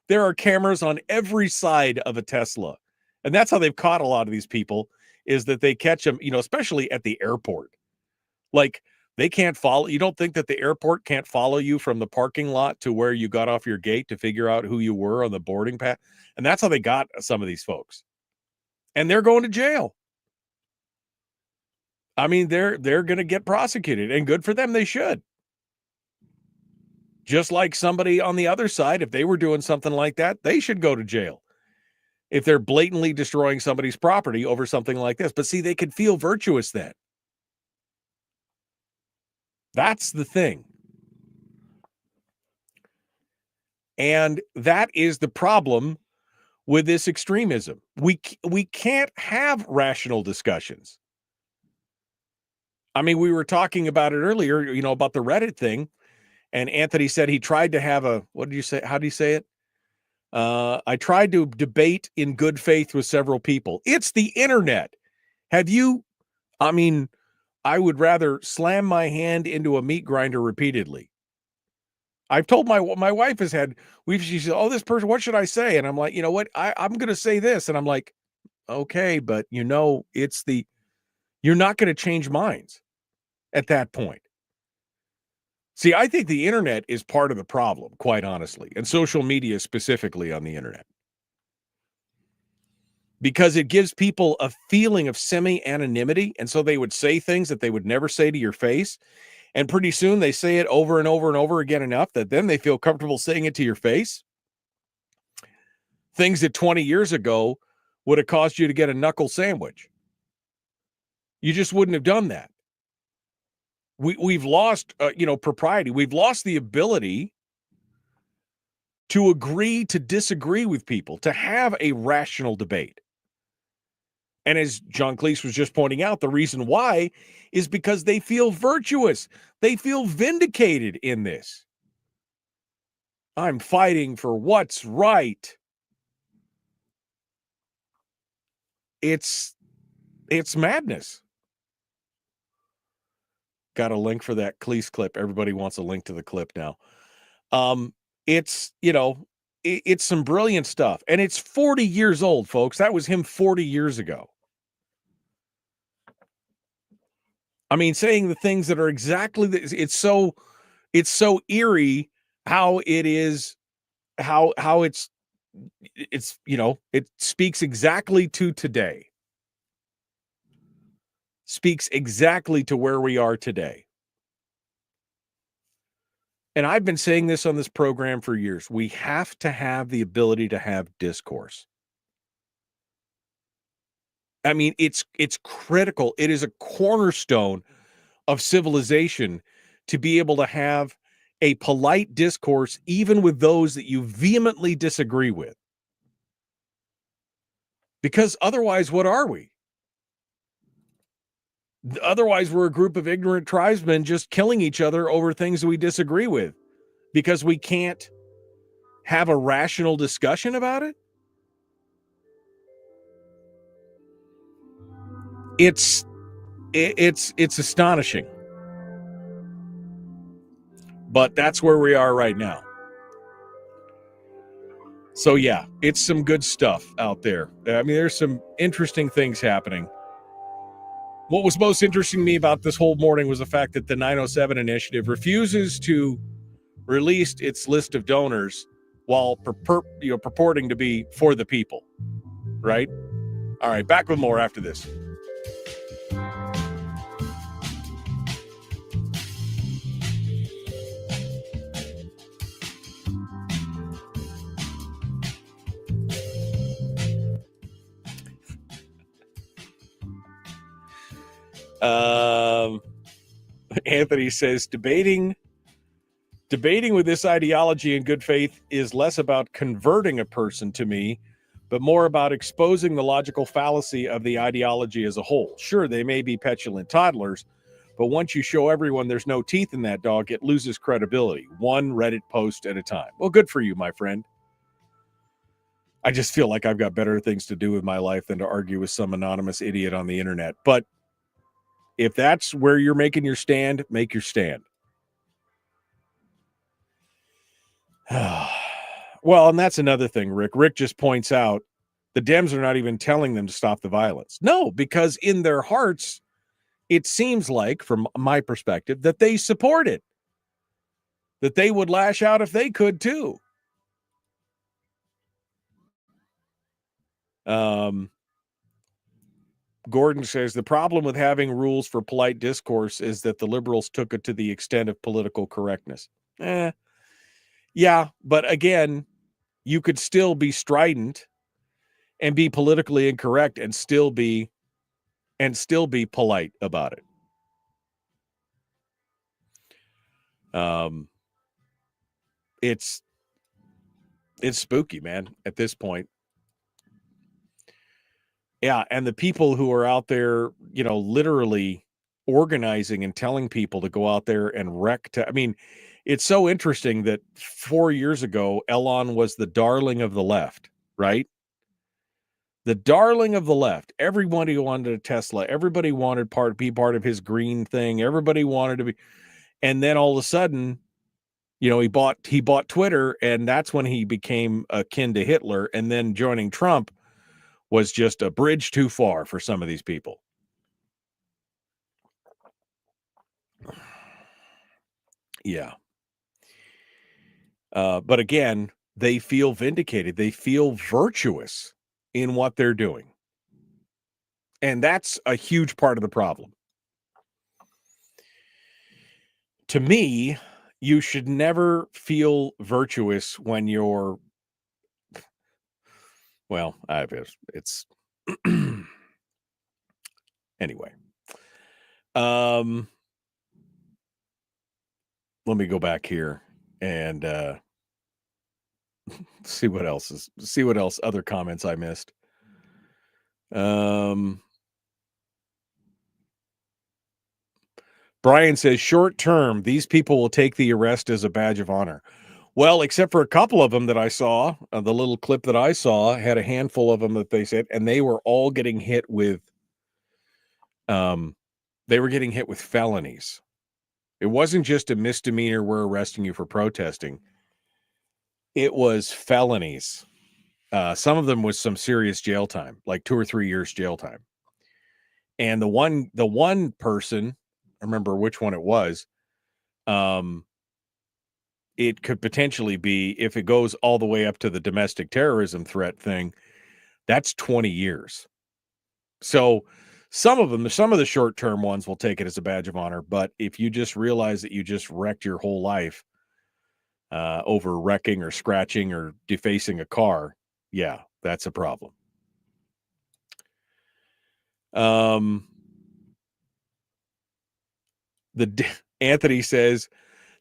there are cameras on every side of a Tesla. And that's how they've caught a lot of these people, is that they catch them, especially at the airport. Like, they can't follow. You don't think that the airport can't follow you from the parking lot to where you got off your gate to figure out who you were on the boarding pass? And that's how they got some of these folks. And they're going to jail. I mean, they're going to get prosecuted, and good for them. They should. Just like somebody on the other side, if they were doing something like that, they should go to jail. If they're blatantly destroying somebody's property over something like this. But see, they could feel virtuous then. That's the thing. And that is the problem with this extremism. We can't have rational discussions. I mean, we were talking about it earlier, about the Reddit thing. And Anthony said he tried to have what did you say? How do you say it? I tried to debate in good faith with several people. It's the internet. I would rather slam my hand into a meat grinder repeatedly. I've told my wife she said, oh, this person, what should I say? And I'm like, you know what? I'm going to say this. And I'm like, okay, but you're not going to change minds at that point. See, I think the internet is part of the problem, quite honestly, and social media specifically on the internet. Because it gives people a feeling of semi-anonymity, and so they would say things that they would never say to your face, and pretty soon they say it over and over and over again enough that then they feel comfortable saying it to your face. Things that 20 years ago would have caused you to get a knuckle sandwich. You just wouldn't have done that. We've lost, propriety. We've lost the ability to agree to disagree with people, to have a rational debate. And as John Cleese was just pointing out, the reason why is because they feel virtuous. They feel vindicated in this. I'm fighting for what's right. It's madness. Got a link for that Cleese clip. Everybody wants a link to the clip now. It's some brilliant stuff. And it's 40 years old, folks. That was him 40 years ago. I mean, saying the things that are exactly it's so eerie how it is, how it speaks exactly to today. Speaks exactly to where we are today. And I've been saying this on this program for years. We have to have the ability to have discourse. I mean, it's critical. It is a cornerstone of civilization to be able to have a polite discourse, even with those that you vehemently disagree with. Because otherwise, what are we? Otherwise, we're a group of ignorant tribesmen just killing each other over things that we disagree with because we can't have a rational discussion about it. It's astonishing. But that's where we are right now. So yeah, it's some good stuff out there. I mean, there's some interesting things happening. What was most interesting to me about this whole morning was the fact that the 907 Initiative refuses to release its list of donors while purporting to be for the people, right? All right, back with more after this. Anthony says debating with this ideology in good faith is less about converting a person to me, but more about exposing the logical fallacy of the ideology as a whole. Sure, they may be petulant toddlers, but once you show everyone there's no teeth in that dog, it loses credibility, one Reddit post at a time. Well, good for you, my friend. I just feel like I've got better things to do with my life than to argue with some anonymous idiot on the internet. But if that's where you're making your stand, make your stand. Well, and that's another thing, Rick. Rick just points out the Dems are not even telling them to stop the violence. No, because in their hearts, it seems like, from my perspective, that they support it. That they would lash out if they could, too. Gordon says the problem with having rules for polite discourse is that the liberals took it to the extent of political correctness. Yeah, but again, you could still be strident and be politically incorrect and still be polite about it. It's spooky, man, at this point. Yeah, and the people who are out there, literally organizing and telling people to go out there and wreck. I mean, it's so interesting that 4 years ago, Elon was the darling of the left, right? The darling of the left. Everybody wanted a Tesla. Everybody wanted be part of his green thing. Everybody wanted to be. And then all of a sudden, he bought Twitter, and that's when he became akin to Hitler. And then joining Trump was just a bridge too far for some of these people. Yeah. But again, they feel vindicated. They feel virtuous in what they're doing. And that's a huge part of the problem. To me, you should never feel virtuous when you're, well, it's anyway. Let me go back here and see what else other comments I missed. Brian says, short term, these people will take the arrest as a badge of honor. Well, except for a couple of them that I saw, the little clip that I saw had a handful of them that they said, and they were all getting hit with, felonies. It wasn't just a misdemeanor, we're arresting you for protesting. It was felonies. Some of them was some serious jail time, like 2 or 3 years jail time. And the one person, I remember which one it was, it could potentially be, if it goes all the way up to the domestic terrorism threat thing, that's 20 years. So some of the short-term ones will take it as a badge of honor. But if you just realize that you just wrecked your whole life over wrecking or scratching or defacing a car, yeah, that's a problem. Anthony says,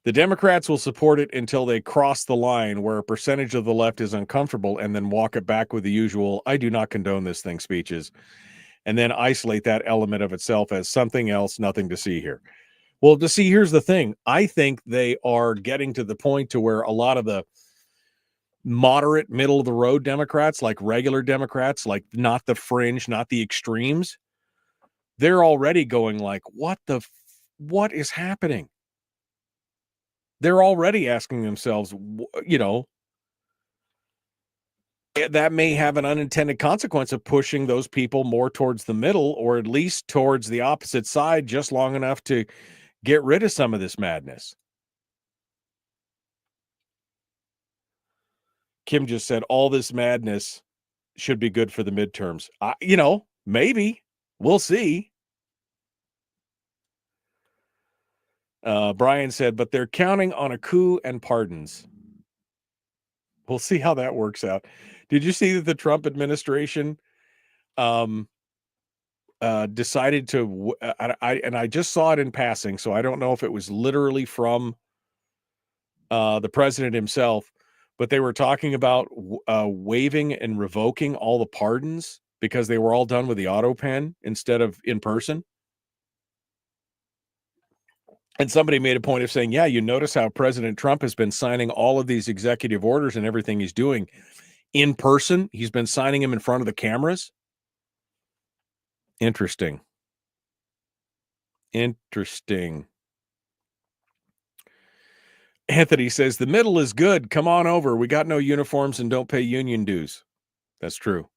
the Democrats will support it until they cross the line where a percentage of the left is uncomfortable and then walk it back with the usual, I do not condone this thing speeches, and then isolate that element of itself as something else, nothing to see here. Well, here's the thing. I think they are getting to the point to where a lot of the moderate, middle of the road Democrats, like regular Democrats, like not the fringe, not the extremes, they're already going like, what is happening? They're already asking themselves, that may have an unintended consequence of pushing those people more towards the middle, or at least towards the opposite side, just long enough to get rid of some of this madness. Kim just said all this madness should be good for the midterms. Maybe. We'll see. Brian said, but they're counting on a coup and pardons. We'll see how that works out. Did you see that the Trump administration decided to, I just saw it in passing, so I don't know if it was literally from the president himself, but they were talking about waiving and revoking all the pardons because they were all done with the auto pen instead of in person. And somebody made a point of saying, yeah, you notice how President Trump has been signing all of these executive orders and everything he's doing in person. He's been signing them in front of the cameras. Interesting. Anthony says, the middle is good. Come on over. We got no uniforms and don't pay union dues. That's true.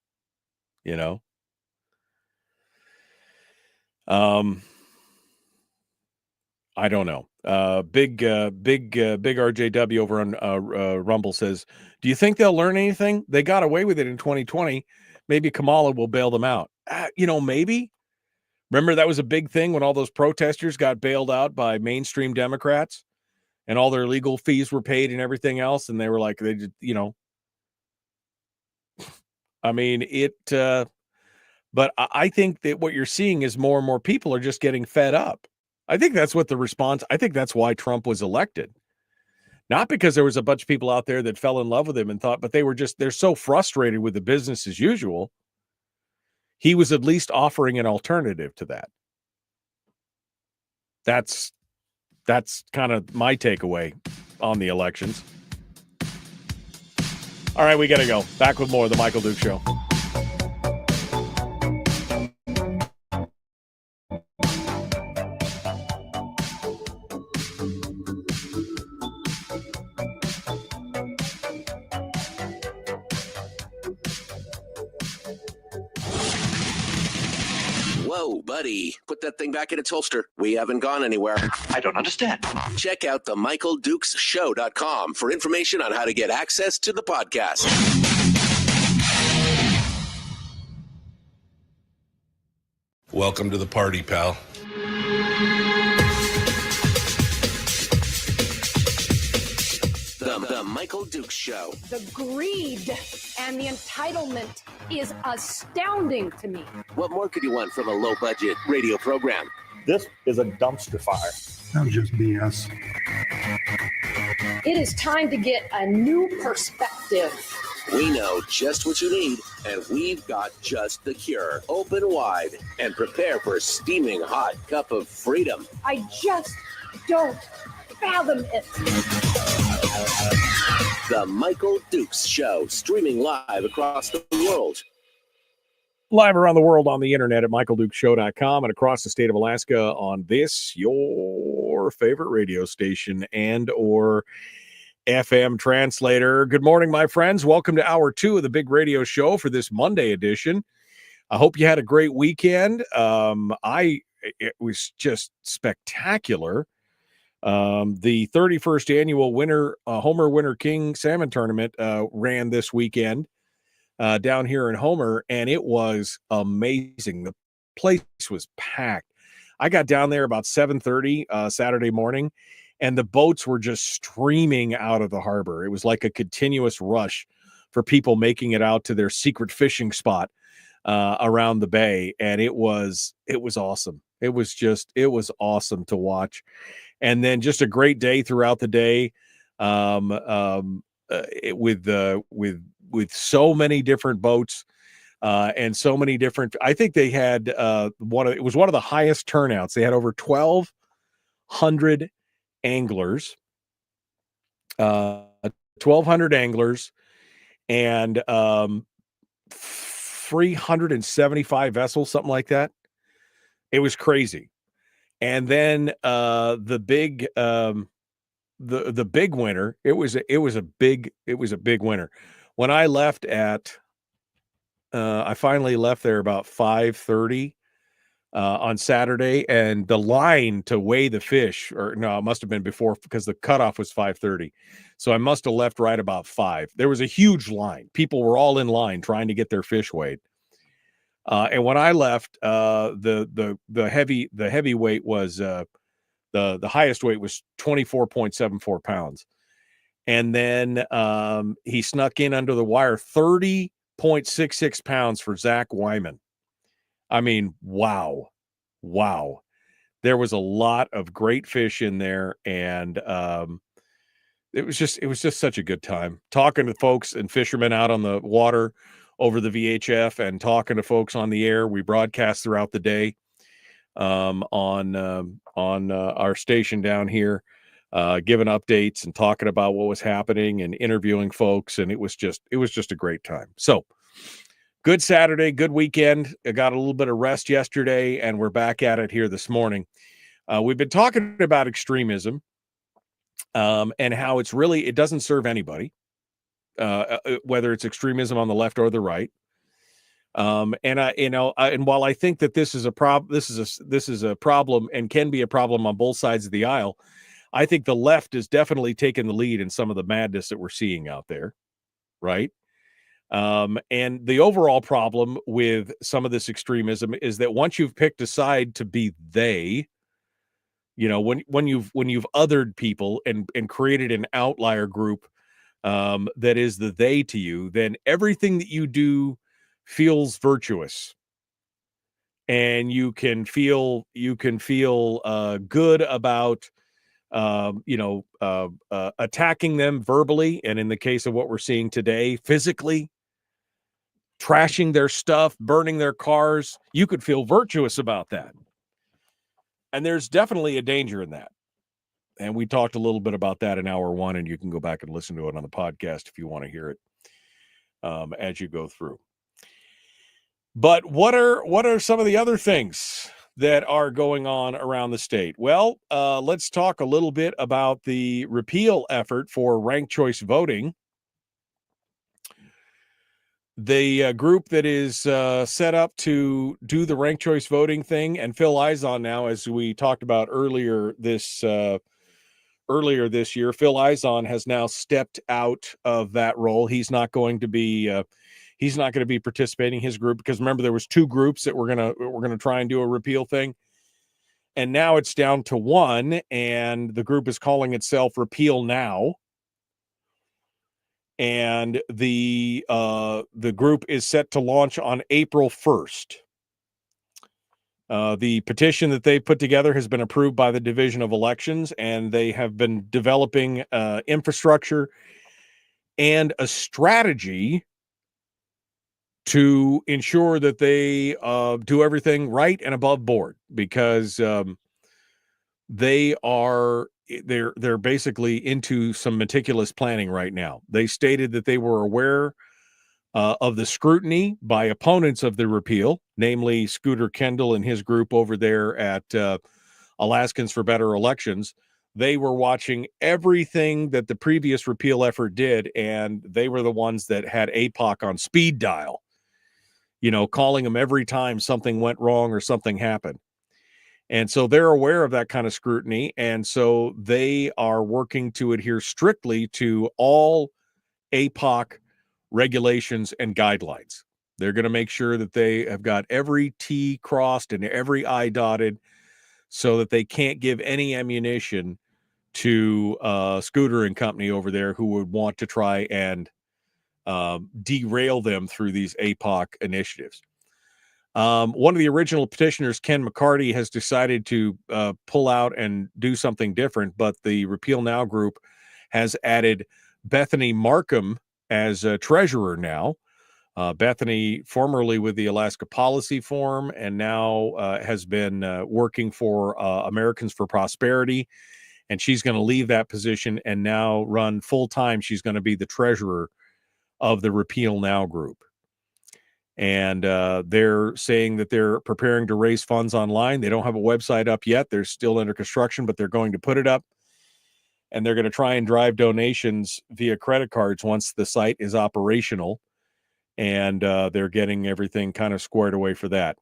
I don't know. Big RJW over on Rumble says, do you think they'll learn anything? They got away with it in 2020. Maybe Kamala will bail them out. Maybe. Remember that was a big thing when all those protesters got bailed out by mainstream Democrats and all their legal fees were paid and everything else. And they were like, but I think that what you're seeing is more and more people are just getting fed up. I think that's what I think that's why Trump was elected. Not because there was a bunch of people out there that fell in love with him and thought, but they're so frustrated with the business as usual. He was at least offering an alternative to that. That's kind of my takeaway on the elections. All right, we got to go. Back with more of the Michael Duke Show. Whoa, buddy. Put that thing back in its holster. We haven't gone anywhere. I don't understand. Check out the MichaelDukesShow.com for information on how to get access to the podcast. Welcome to the party, pal. The Michael Dukes Show. The greed and the entitlement is astounding to me. What more could you want from a low-budget radio program? This is a dumpster fire. That's just BS. It is time to get a new perspective. We know just what you need, and we've got just the cure. Open wide and prepare for a steaming hot cup of freedom. I just don't fathom it. The Michael Dukes Show, streaming live across the world. Live around the world on the internet at michaeldukeshow.com and across the state of Alaska on this, your favorite radio station and or FM translator. Good morning, my friends. Welcome to hour 2 of the big radio show for this Monday edition. I hope you had a great weekend. It was just spectacular. The 31st annual Homer Winter King Salmon Tournament ran this weekend down here in Homer, and it was amazing. The place was packed. I got down there about 7:30 Saturday morning, and the boats were just streaming out of the harbor. It was like a continuous rush for people making it out to their secret fishing spot around the bay, and it was awesome. It was awesome to watch. And then just a great day throughout the day, with so many different boats and so many different. I think they had it was one of the highest turnouts. They had over 1,200 anglers, 1,200 anglers, and 375 vessels, something like that. It was crazy. And then the big winner, it was a big winner. When I left I finally left there about 5:30 on Saturday, and the line to weigh the fish, or no, it must have been before because the cutoff was 5:30. So I must have left right about 5. There was a huge line. People were all in line trying to get their fish weighed. And when I left, the heavyweight was the highest weight was 24.74 pounds. And then he snuck in under the wire 30.66 pounds for Zach Wyman. I mean, wow. There was a lot of great fish in there, and it was just such a good time talking to folks and fishermen out on the water over the VHF and talking to folks on the air. We broadcast throughout the day on our station down here, giving updates and talking about what was happening and interviewing folks. And it was just a great time. So good Saturday, good weekend. I got a little bit of rest yesterday, and we're back at it here this morning. We've been talking about extremism and how it doesn't serve anybody. Whether it's extremism on the left or the right, and while I think that this is a problem and can be a problem on both sides of the aisle, I think the left is definitely taking the lead in some of the madness that we're seeing out there, right? And the overall problem with some of this extremism is that once you've picked a side to be they, when you've othered people and created an outlier group that is the they to you, then everything that you do feels virtuous, and you can feel good about attacking them verbally, and in the case of what we're seeing today, physically trashing their stuff, burning their cars. You could feel virtuous about that, and there's definitely a danger in that. And we talked a little bit about that in hour 1, and you can go back and listen to it on the podcast if you want to hear it as you go through. But what are some of the other things that are going on around the state? Well, let's talk a little bit about the repeal effort for ranked choice voting. the group that is set up to do the ranked choice voting thing, and Phil Izon now, as we talked about earlier this year, Phil Izon has now stepped out of that role. He's not going to be participating, his group, because remember there was two groups that were gonna try and do a repeal thing, and now it's down to one, and the group is calling itself Repeal Now. And the group is set to launch on April 1st. The petition that they put together has been approved by the Division of Elections, and they have been developing infrastructure and a strategy to ensure that they do everything right and above board, because they're basically into some meticulous planning right now. They stated that they were aware of the scrutiny by opponents of the repeal, namely Scooter Kendall and his group over there at Alaskans for Better Elections. They were watching everything that the previous repeal effort did, and they were the ones that had APOC on speed dial, calling them every time something went wrong or something happened. And so they're aware of that kind of scrutiny, and so they are working to adhere strictly to all APOC regulations and guidelines. They're going to make sure that they have got every T crossed and every I dotted, so that they can't give any ammunition to Scooter and company over there who would want to try and derail them through these APOC initiatives. One of the original petitioners, Ken McCarty, has decided to pull out and do something different, but the Repeal Now group has added Bethany Markham as a treasurer now. Bethany, formerly with the Alaska Policy Forum, and now has been working for Americans for Prosperity, and she's going to leave that position and now run full-time. She's going to be the treasurer of the Repeal Now group. And they're saying that they're preparing to raise funds online. They don't have a website up yet. They're still under construction, but they're going to put it up. And they're going to try and drive donations via credit cards once the site is operational. And they're getting everything kind of squared away for that.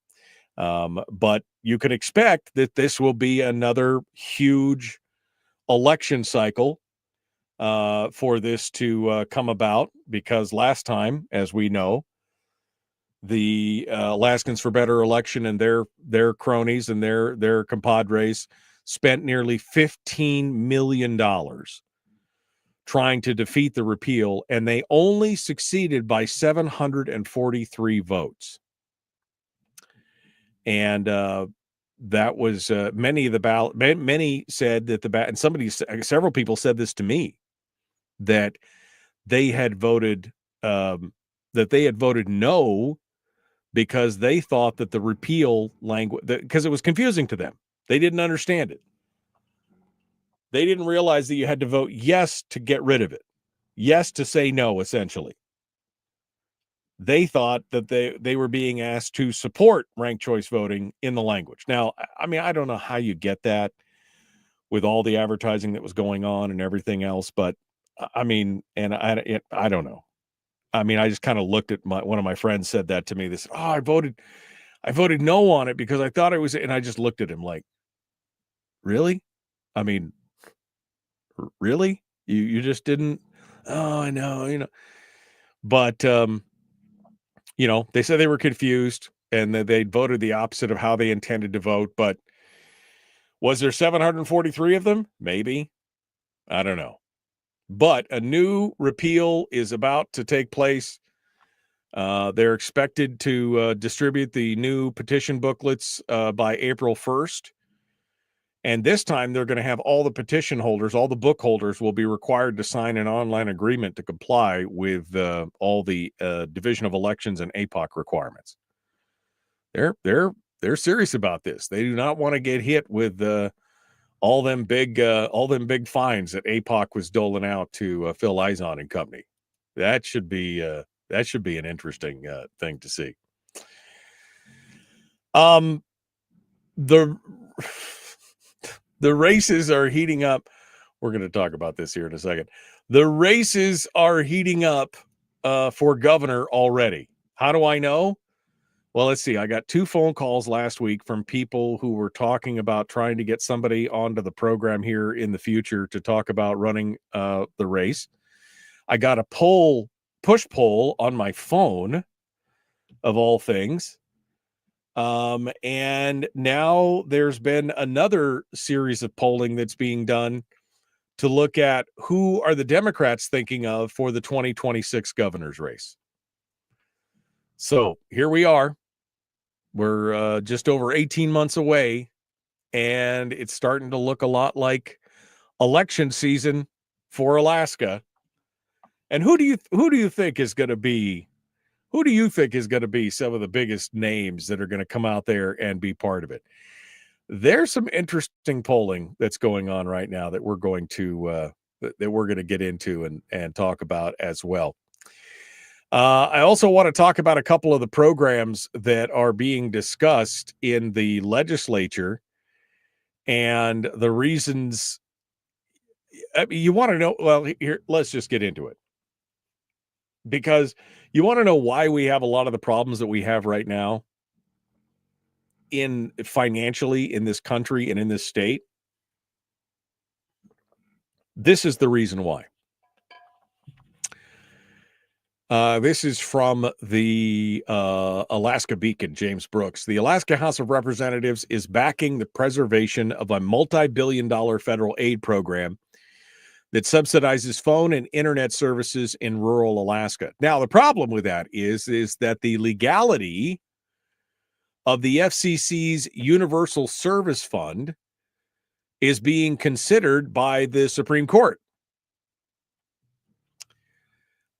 But you could expect that this will be another huge election cycle for this to come about, because last time, as we know, the Alaskans for Better Election and their cronies and their compadres spent nearly $15 million trying to defeat the repeal, and they only succeeded by 743 votes. And that was many of the ballot. Many said that and several people said this to me, that they had voted no, because they thought that the repeal language, because it was confusing to them. They didn't understand it. They didn't realize that you had to vote yes to get rid of it. Yes to say no, essentially. They thought that they were being asked to support ranked choice voting in the language. Now, I mean, I don't know how you get that with all the advertising that was going on and everything else, but I mean, and I don't know. I mean, I just kind of looked at one of my friends said that to me. They said, "Oh, I voted no on it because I thought it was," and I just looked at him like, "Really? I mean, really? You just didn't?" "Oh, I know, But they said they were confused and that they'd voted the opposite of how they intended to vote. But was there 743 of them? Maybe. I don't know. But a new repeal is about to take place. They're expected to distribute the new petition booklets by April 1st. And this time they're going to have all the petition holders, all the book holders will be required to sign an online agreement to comply with all the Division of Elections and APOC requirements. They're serious about this. They do not want to get hit with all them big fines that APOC was doling out to Phil Izon and company. That should be an interesting thing to see. The races are heating up. We're going to talk about this here in a second. The races are heating up for governor already. How do I know? Well, let's see. I got 2 phone calls last week from people who were talking about trying to get somebody onto the program here in the future to talk about running the race. I got a push poll on my phone, of all things. And now there's been another series of polling that's being done to look at who are the Democrats thinking of for the 2026 governor's race. So here we are. We're just over 18 months away, and it's starting to look a lot like election season for Alaska. And who do you think is going to be some of the biggest names that are going to come out there and be part of it? There's some interesting polling that's going on right now that we're going to get into and talk about as well. I also want to talk about a couple of the programs that are being discussed in the legislature and the reasons. You want to know? Well, here, let's just get into it, because you want to know why we have a lot of the problems that we have right now financially in this country and in this state. This is the reason why. This is from the Alaska Beacon, James Brooks. The Alaska House of Representatives is backing the preservation of a multi-billion-dollar federal aid program that subsidizes phone and internet services in rural Alaska. Now, the problem with that is that the legality of the FCC's Universal Service Fund is being considered by the Supreme Court.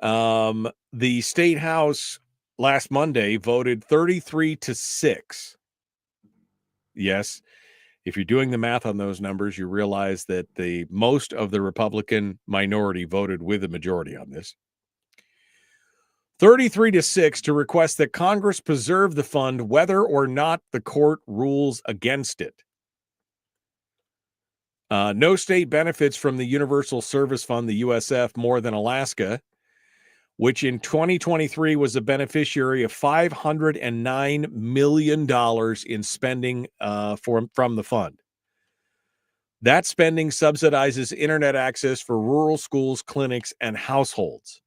The state house last Monday voted 33-6. Yes, if you're doing the math on those numbers, you realize that most of the Republican minority voted with the majority on this. 33-6 to request that Congress preserve the fund whether or not the court rules against it. No state benefits from the Universal Service Fund, the USF, more than Alaska, which in 2023 was a beneficiary of $509 million in spending from the fund. That spending subsidizes internet access for rural schools, clinics, and households.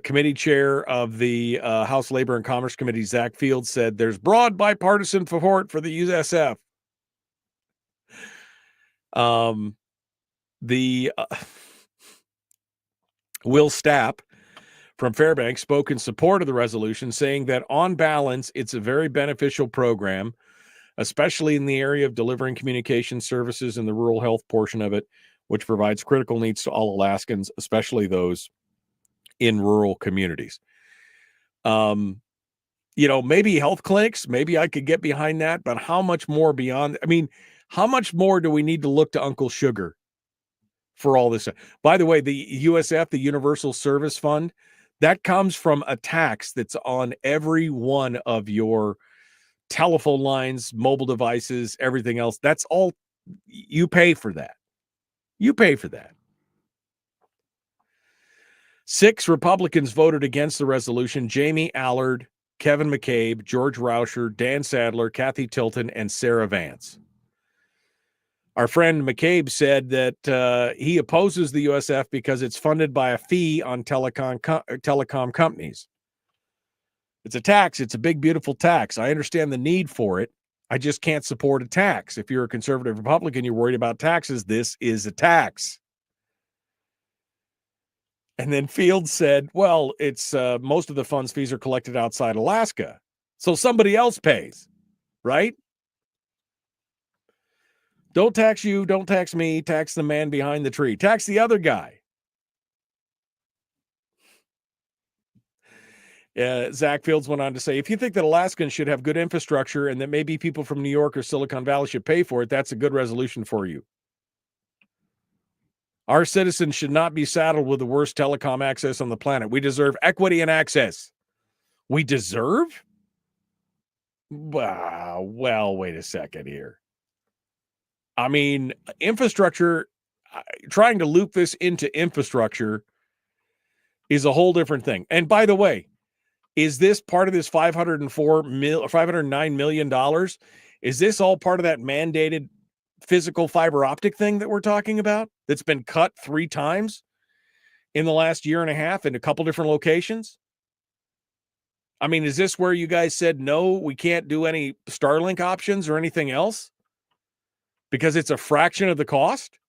Committee chair of the House Labor and Commerce Committee, Zach Fields, said there's broad bipartisan support for the USF. Will Stapp from Fairbanks spoke in support of the resolution, saying that on balance, it's a very beneficial program, especially in the area of delivering communication services in the rural health portion of it, which provides critical needs to all Alaskans, especially those in rural communities. Maybe health clinics, maybe I could get behind that, but how much more beyond? I mean, how much more do we need to look to Uncle Sugar for all this? By the way, the USF, the Universal Service Fund, that comes from a tax that's on every one of your telephone lines, mobile devices, everything else. That's all you pay for that. You pay for that. 6 Republicans voted against the resolution: Jamie Allard, Kevin McCabe, George Rauscher, Dan Sadler, Kathy Tilton, and Sarah Vance. Our friend McCabe said that he opposes the USF because it's funded by a fee on telecom companies. It's a tax. It's a big, beautiful tax. I understand the need for it. I just can't support a tax. If you're a conservative Republican, you're worried about taxes, this is a tax. And then Fields said, well, it's most of the funds fees are collected outside Alaska, so somebody else pays, right? Don't tax you, don't tax me, tax the man behind the tree. Tax the other guy. Zach Fields went on to say, if you think that Alaskans should have good infrastructure and that maybe people from New York or Silicon Valley should pay for it, that's a good resolution for you. Our citizens should not be saddled with the worst telecom access on the planet. We deserve equity and access. We deserve? Wow. Well, wait a second here. I mean, infrastructure, trying to loop this into infrastructure is a whole different thing. And by the way, is this part of this $509 million? Is this all part of that mandated physical fiber optic thing that we're talking about that's been cut 3 times in the last year and a half in a couple different locations? I mean, is this where you guys said, no, we can't do any Starlink options or anything else because it's a fraction of the cost?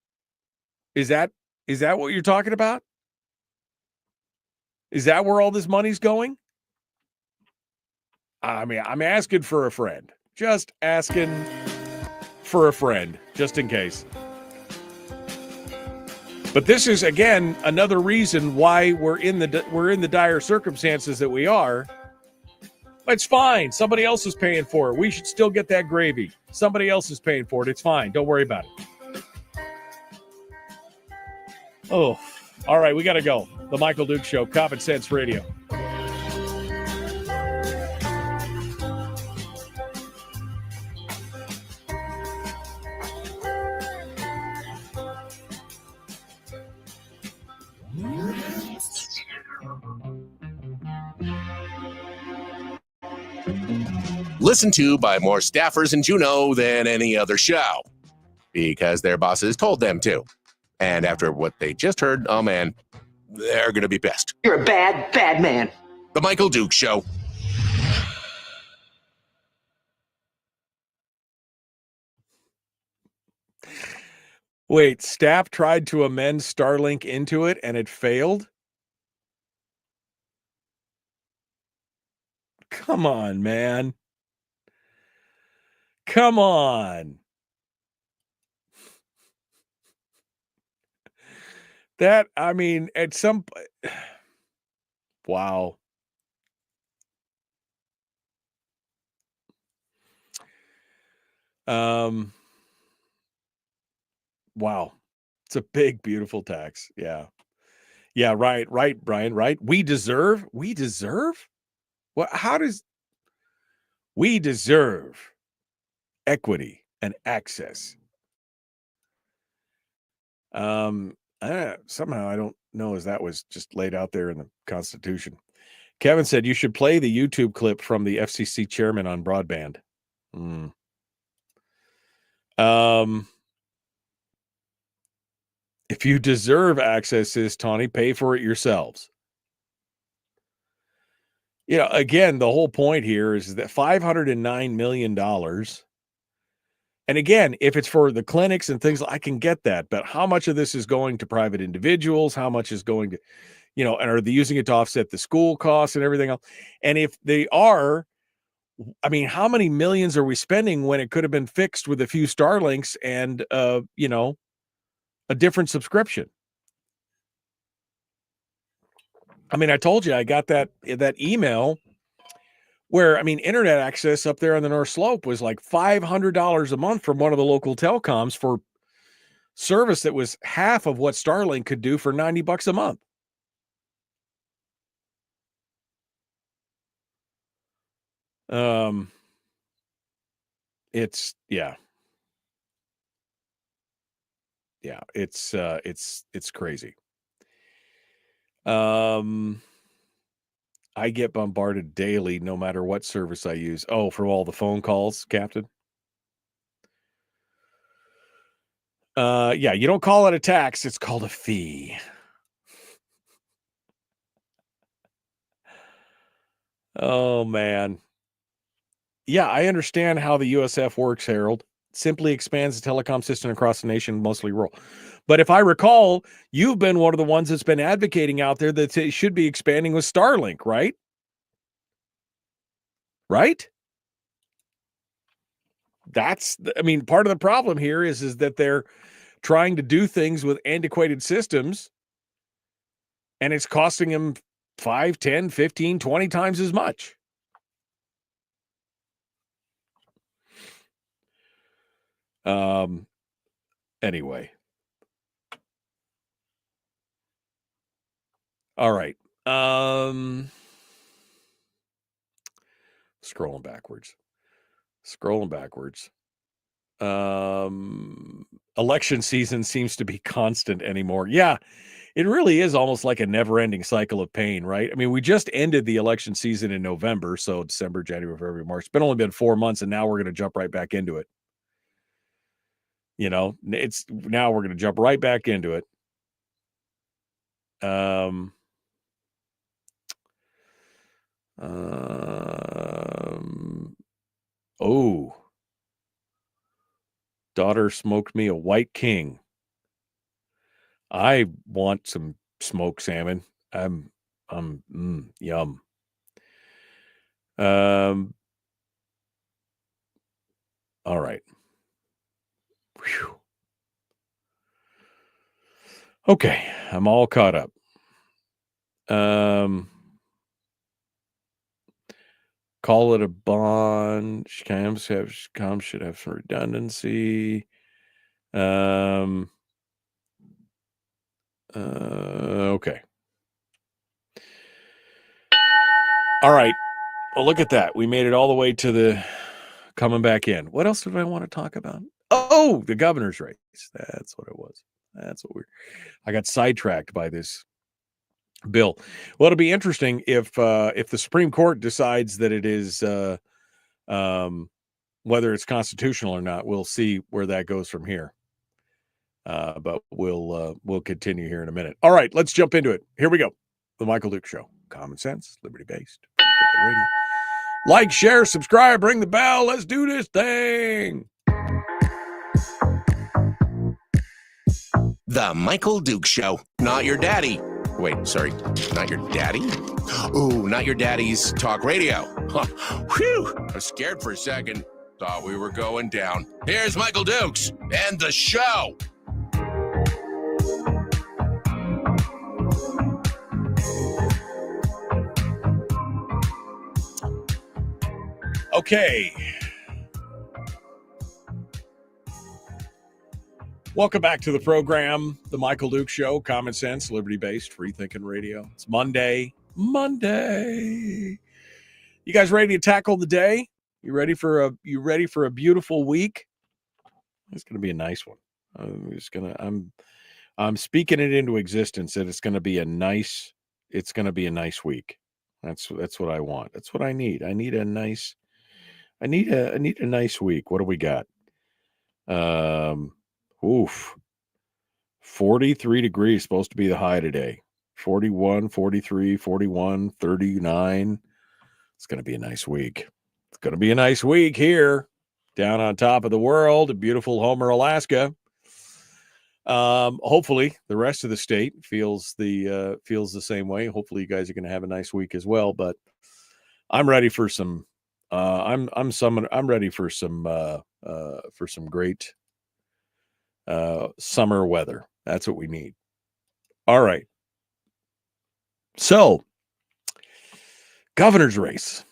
Is that what you're talking about? Is that where all this money's going? I mean, I'm asking for a friend. Just asking for a friend, just in case. But this is, again, another reason why we're in the dire circumstances that we are. It's fine. Somebody else is paying for it. We should still get that gravy. Somebody else is paying for it. It's fine. Don't worry about it. Oh, all right. We got to go. The Michael Duke Show, Common Sense Radio. Listened to by more staffers in Juneau than any other show because their bosses told them to. And after what they just heard, oh man, they're going to be pissed. You're a bad, bad man. The Michael Duke Show. Wait, staff tried to amend Starlink into it and it failed? Come on, man. Come on. That, I mean, at some wow. Wow. It's a big, beautiful tax. Yeah. Yeah, right, Brian, right? We deserve? What? How does we deserve equity and access? Somehow I don't know as that was just laid out there in the Constitution. Kevin said you should play the YouTube clip from the FCC chairman on broadband. If you deserve access, says Tawny, pay for it yourselves. You know, again, the whole point here is that $509 million. And again, if it's for the clinics and things, I can get that. But how much of this is going to private individuals? How much is going to, and are they using it to offset the school costs and everything else? And if they are, I mean, how many millions are we spending when it could have been fixed with a few Starlinks and, a different subscription? I mean, I told you I got that email where, I mean, internet access up there on the North Slope was like $500 a month from one of the local telecoms for service that was half of what Starlink could do for $90 a month. It's crazy. I get bombarded daily no matter what service I use. Oh, from all the phone calls, Captain. Yeah, you don't call it a tax, it's called a fee. Oh man. Yeah, I understand how the USF works, Harold. Simply expands the telecom system across the nation, mostly rural. But if I recall, you've been one of the ones that's been advocating out there that it should be expanding with Starlink, right? Right? Part of the problem here is that they're trying to do things with antiquated systems, and it's costing them 5, 10, 15, 20 times as much. Anyway. All right. Scrolling backwards. Election season seems to be constant anymore. Yeah, it really is almost like a never-ending cycle of pain, right? I mean, we just ended the election season in November, so December, January, February, March. It's only been 4 months, and now we're going to jump right back into it. Now we're going to jump right back into it. Oh, daughter smoked me a white king. I want some smoked salmon. Yum. All right. Whew. Okay, I'm all caught up. Call it a bond. Scams should have some redundancy. Okay. All right. Well, look at that. We made it all the way to the coming back in. What else did I want to talk about? Oh, the governor's race. That's what it was. That's what I got sidetracked by this bill. Well, it'll be interesting if the Supreme Court decides that it is whether it's constitutional or not. We'll see where that goes from here. But we'll continue here in a minute. All right, let's jump into it. Here we go. The Michael Duke Show. Common sense, liberty-based. Radio. Like, share, subscribe, ring the bell. Let's do this thing. The Michael Duke Show. Not your daddy. Wait, sorry. Not your daddy? Ooh, not your daddy's talk radio. Huh. Whew. I was scared for a second. Thought we were going down. Here's Michael Dukes and the show. Okay. Welcome back to the program, The Michael Duke Show, common sense, liberty-based, free-thinking radio. It's Monday. You guys ready to tackle the day? You ready for a beautiful week? It's going to be a nice one. I'm speaking it into existence that it's going to be a nice week. That's what I want. That's what I need. I need a nice week. What do we got? 43 degrees supposed to be the high today. 41, 43, 41, 39. It's going to be a nice week. It's going to be a nice week here down on top of the world, beautiful Homer, Alaska. Hopefully the rest of the state feels the same way. Hopefully you guys are going to have a nice week as well, but I'm ready for some I'm ready for some great summer weather. That's what we need. All right. So, governor's race.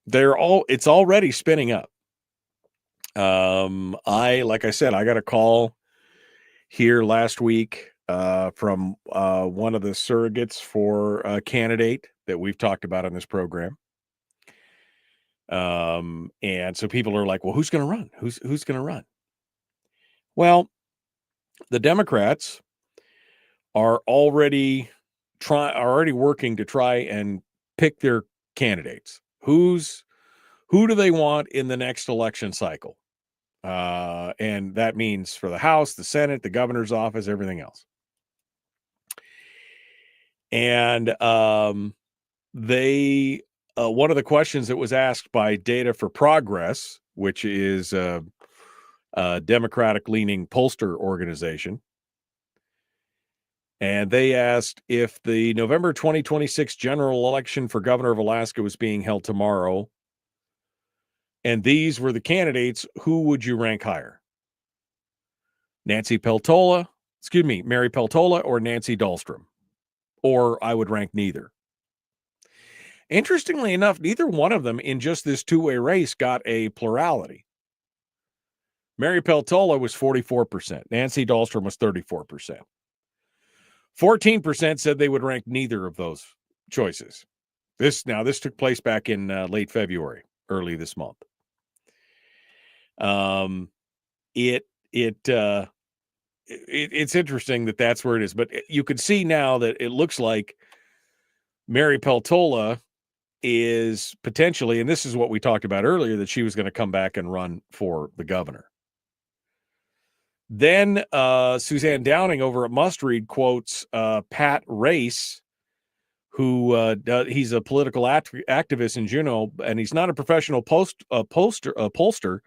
It's already spinning up. Like I said, I got a call here last week from one of the surrogates for a candidate that we've talked about on this program. And so people are like, well, who's going to run? Who's going to run? Well, the Democrats are already working to try and pick their candidates. Who do they want in the next election cycle? And that means for the House, the Senate, the governor's office, everything else. And they one of the questions that was asked by Data for Progress, which is a Democratic-leaning pollster organization, and they asked if the November 2026 general election for governor of Alaska was being held tomorrow, and these were the candidates, who would you rank higher? Mary Peltola or Nancy Dahlstrom? Or I would rank neither. Interestingly enough, neither one of them in just this two-way race got a plurality. Mary Peltola was 44%. Nancy Dahlstrom was 34%. 14% said they would rank neither of those choices. This took place back in late February, early this month. it's interesting that that's where it is. But you could see now that it looks like Mary Peltola is potentially, and this is what we talked about earlier, that she was going to come back and run for the governor. Then Suzanne Downing over at Must Read quotes Pat Race, who he's a political activist in Juneau, and he's not a professional pollster,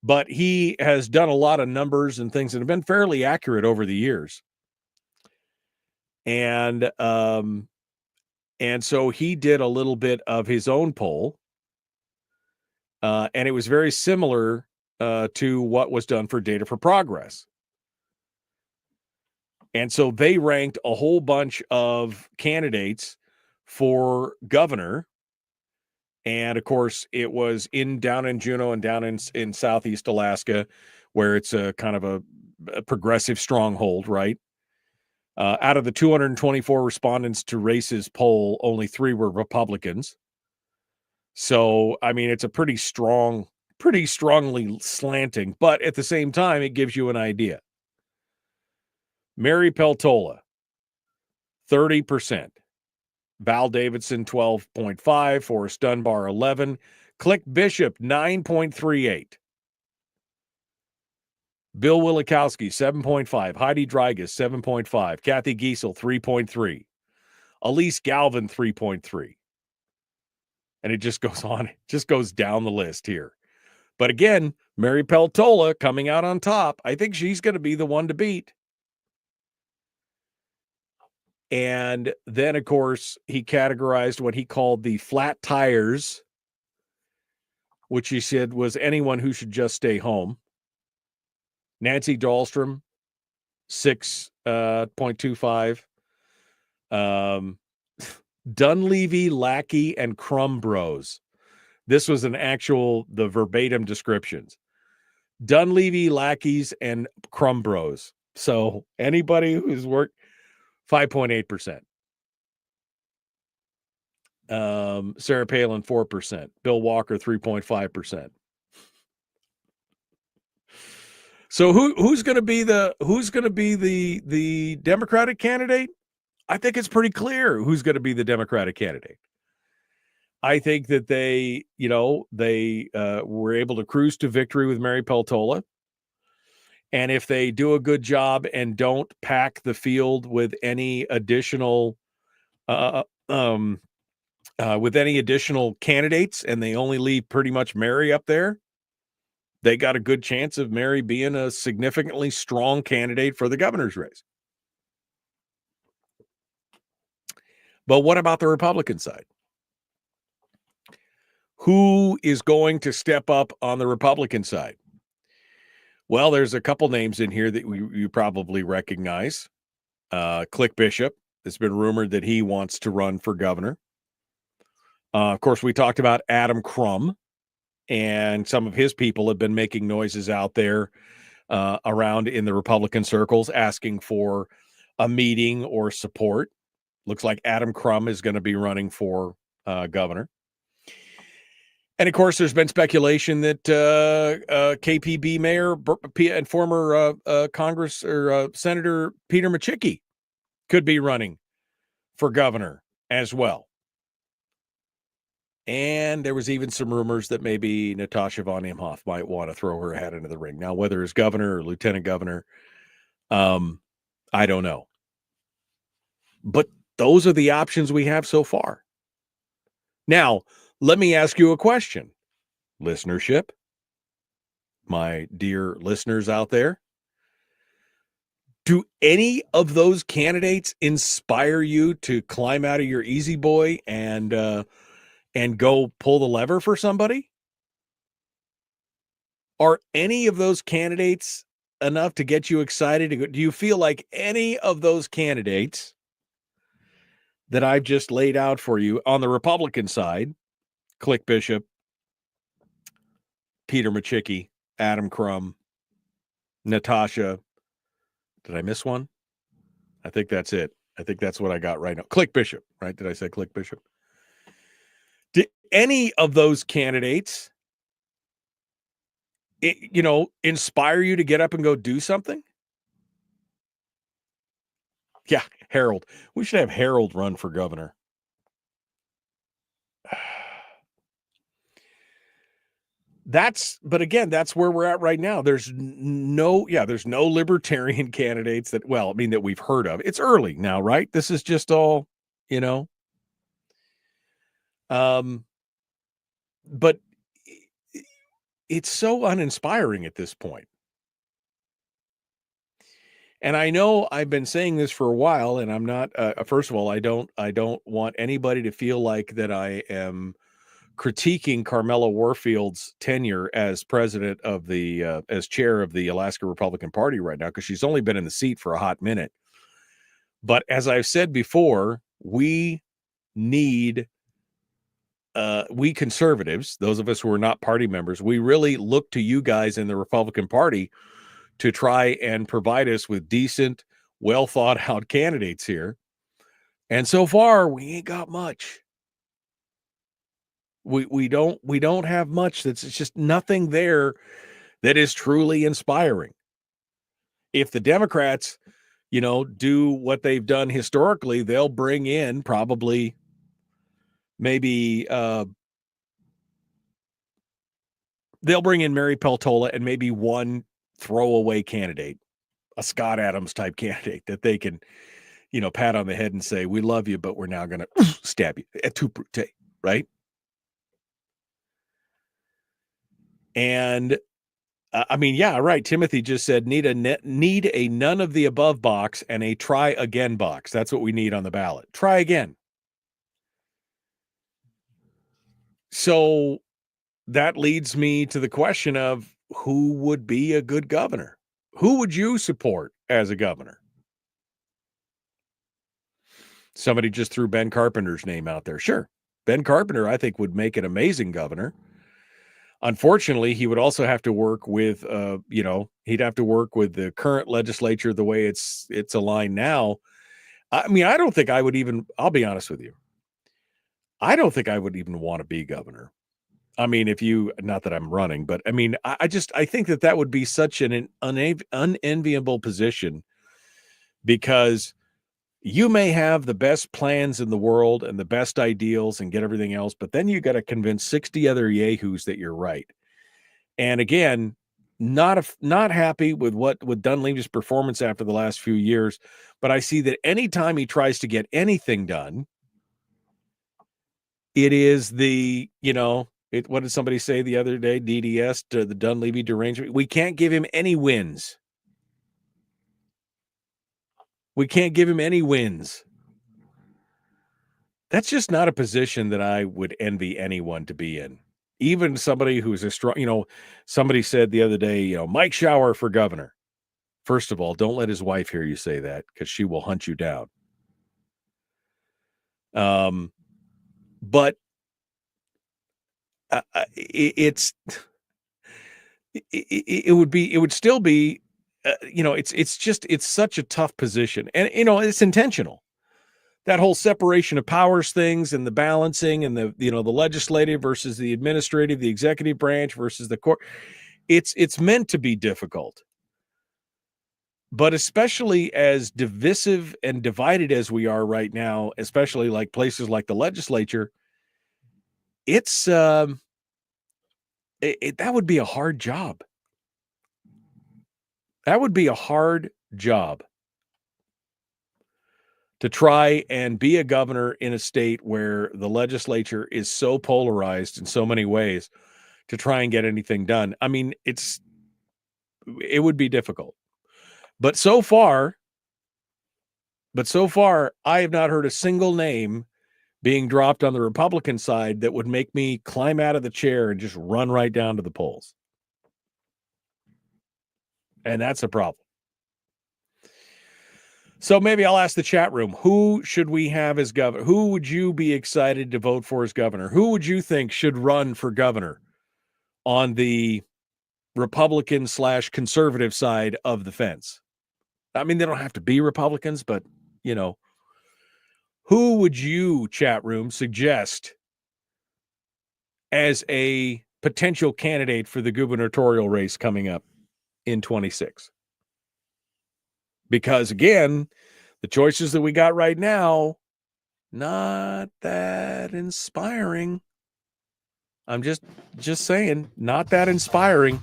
but he has done a lot of numbers and things that have been fairly accurate over the years. And so he did a little bit of his own poll, and it was very similar to what was done for Data for Progress. And so they ranked a whole bunch of candidates for governor. And of course, it was down in Juneau and down in Southeast Alaska, where it's a kind of a progressive stronghold, right? Out of the 224 respondents to Race's poll, only 3 were Republicans. So, I mean, it's a pretty strongly slanting, but at the same time, it gives you an idea. Mary Peltola, 30%. Val Davidson, 12.5. Forrest Dunbar, 11. Click Bishop, 9.38. Bill Wilikowski, 7.5. Heidi Drygas, 7.5. Kathy Giesel, 3.3. Elise Galvin, 3.3. And it just goes on. It just goes down the list here. But again, Mary Peltola coming out on top. I think she's going to be the one to beat. And then, of course, he categorized what he called the flat tires, which he said was anyone who should just stay home. Nancy Dahlstrom, 6.25. Dunleavy, Lackey, and Crumb Bros. This was the verbatim descriptions. Dunleavy, Lackeys, and Crumb Bros. So anybody who's worked, 5.8%. Sarah Palin, 4%. Bill Walker, 3.5%. So who's going to be the Democratic candidate? I think it's pretty clear who's going to be the Democratic candidate. I think that they were able to cruise to victory with Mary Peltola. And if they do a good job and don't pack the field with any additional candidates, and they only leave pretty much Mary up there, they got a good chance of Mary being a significantly strong candidate for the governor's race. But what about the Republican side? Who is going to step up on the Republican side? Well, there's a couple names in here that you probably recognize. Click Bishop. It's been rumored that he wants to run for governor. Of course, we talked about Adam Crum, and some of his people have been making noises out there around in the Republican circles asking for a meeting or support. Looks like Adam Crum is going to be running for governor. And, of course, there's been speculation that KPB mayor and former Congress or Senator Peter Machicki could be running for governor as well. And there was even some rumors that maybe Natasha von Imhoff might want to throw her hat into the ring. Now, whether as governor or lieutenant governor, I don't know. But those are the options we have so far. Now, let me ask you a question, listenership, my dear listeners out there. Do any of those candidates inspire you to climb out of your easy boy and go pull the lever for somebody? Are any of those candidates enough to get you excited? Do you feel like any of those candidates that I've just laid out for you on the Republican side, Click Bishop, Peter Machicki, Adam Crum, Natasha, did I miss one? I think that's it. I think that's what I got right now. Click Bishop, right? Did I say Click Bishop? Did any of those candidates inspire you to get up and go do something? Yeah, Harold. We should have Harold run for governor. But again, that's where we're at right now. There's no libertarian candidates that we've heard of. It's early now, right? This is just all, but it's so uninspiring at this point. And I know I've been saying this for a while, and I'm not, first of all, I don't want anybody to feel like that I am critiquing Carmela Warfield's tenure as president of as chair of the Alaska Republican Party right now, because she's only been in the seat for a hot minute. But as I've said before, we need, we conservatives, those of us who are not party members, we really look to you guys in the Republican Party to try and provide us with decent, well thought out candidates here. And so far, we ain't got much. We don't have much. It's just nothing there that is truly inspiring. If the Democrats, do what they've done historically, they'll bring in probably maybe they'll bring in Mary Peltola and maybe one throwaway candidate, a Scott Adams type candidate that they can, pat on the head and say, we love you, but we're now going to stab you at tout brute, right? And right. Timothy just said need a none of the above box and a try again box. That's what we need on the ballot. Try again. So that leads me to the question of who would be a good governor? Who would you support as a governor? Somebody just threw Ben Carpenter's name out there. Sure. Ben Carpenter, I think, would make an amazing governor. Unfortunately, he would also have to work with, he'd have to work with the current legislature the way it's aligned now. I don't think I would even, I'll be honest with you, I don't think I would even want to be governor. Not that I'm running, but I think that would be such an unenviable position, because you may have the best plans in the world and the best ideals and get everything else, but then you got to convince 60 other yahoos that you're right. And again, not happy with Dunleavy's performance after the last few years, but I see that anytime he tries to get anything done, it is what did somebody say the other day? DDS, the Dunleavy derangement. We can't give him any wins. We can't give him any wins. That's just not a position that I would envy anyone to be in. Even somebody who's a strong, somebody said the other day, Mike Shower for governor. First of all, don't let his wife hear you say that, because she will hunt you down. But it would still be, it's such a tough position, and it's intentional. That whole separation of powers things and the balancing and the legislative versus the administrative, the executive branch versus the court. It's meant to be difficult. But especially as divisive and divided as we are right now, especially like places like the legislature, it's that would be a hard job. That would be a hard job to try and be a governor in a state where the legislature is so polarized in so many ways, to try and get anything done. It would be difficult. But so far, I have not heard a single name being dropped on the Republican side that would make me climb out of the chair and just run right down to the polls. And that's a problem. So maybe I'll ask the chat room, who should we have as governor? Who would you be excited to vote for as governor? Who would you think should run for governor on the Republican/conservative side of the fence? They don't have to be Republicans, but, who would you, chat room, suggest as a potential candidate for the gubernatorial race coming up in 26. Because again, the choices that we got right now, not that inspiring. I'm just saying, not that inspiring.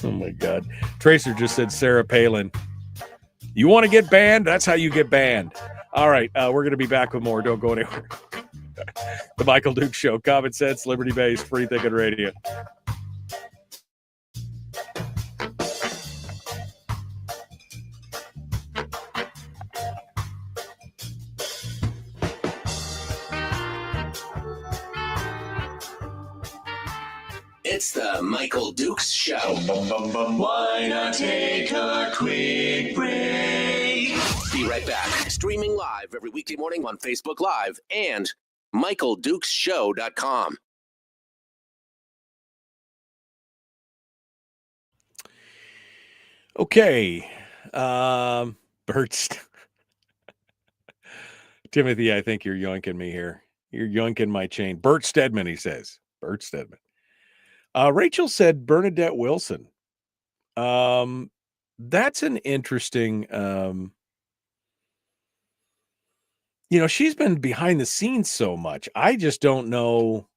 Oh my God. Tracer just said Sarah Palin. You want to get banned? That's how you get banned. All right, we're going to be back with more. Don't go anywhere. The Michael Duke Show, common sense, liberty-based, free thinking radio. It's the Michael Dukes Show. Why not take a quick break? Be right back. Streaming live every weekday morning on Facebook Live and MichaelDukesShow.com. Okay. Bert's. Timothy, I think you're yoinking me here. You're yoinking my chain. Bert Stedman, he says. Bert Stedman. Rachel said Bernadette Wilson. That's an interesting, she's been behind the scenes so much. I just don't know.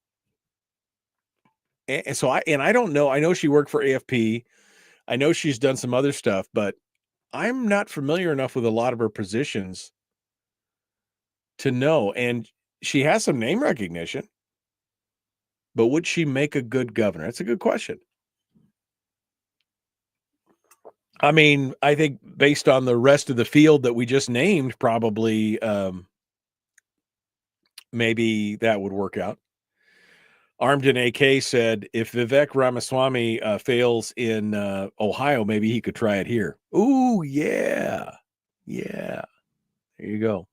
And so I don't know. I know she worked for AFP. I know she's done some other stuff, but I'm not familiar enough with a lot of her positions to know. And she has some name recognition, but would she make a good governor? That's a good question. I mean, I think based on the rest of the field that we just named, probably maybe that would work out. Armed in AK said, if Vivek Ramaswamy fails in Ohio, maybe he could try it here. Ooh, yeah. Yeah. There you go.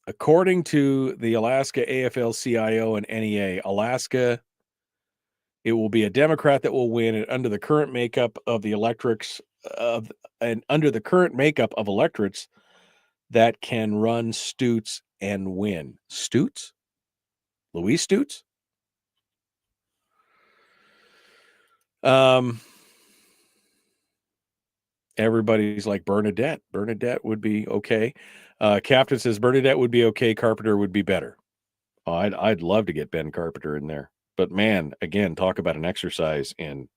According to the Alaska AFL-CIO and NEA, Alaska, it will be a Democrat that will win, and under the current makeup of the electorates that can run Stutes and win. Stutes? Louise Stutes? Everybody's like Bernadette. Bernadette would be okay. Captain says Bernadette would be okay. Carpenter would be better. Oh, I'd love to get Ben Carpenter in there. But man, again, talk about an exercise in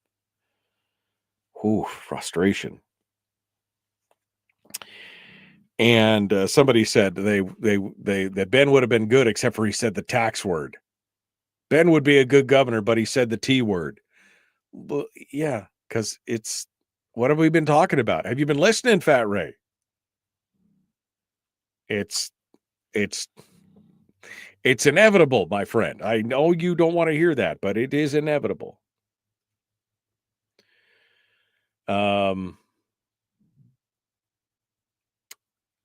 frustration. And somebody said that Ben would have been good, except for he said the tax word. Ben would be a good governor, but he said the T word. Well, yeah, because it's what have we been talking about? Have you been listening, Fat Ray? It's inevitable, my friend. I know you don't want to hear that, but it is inevitable.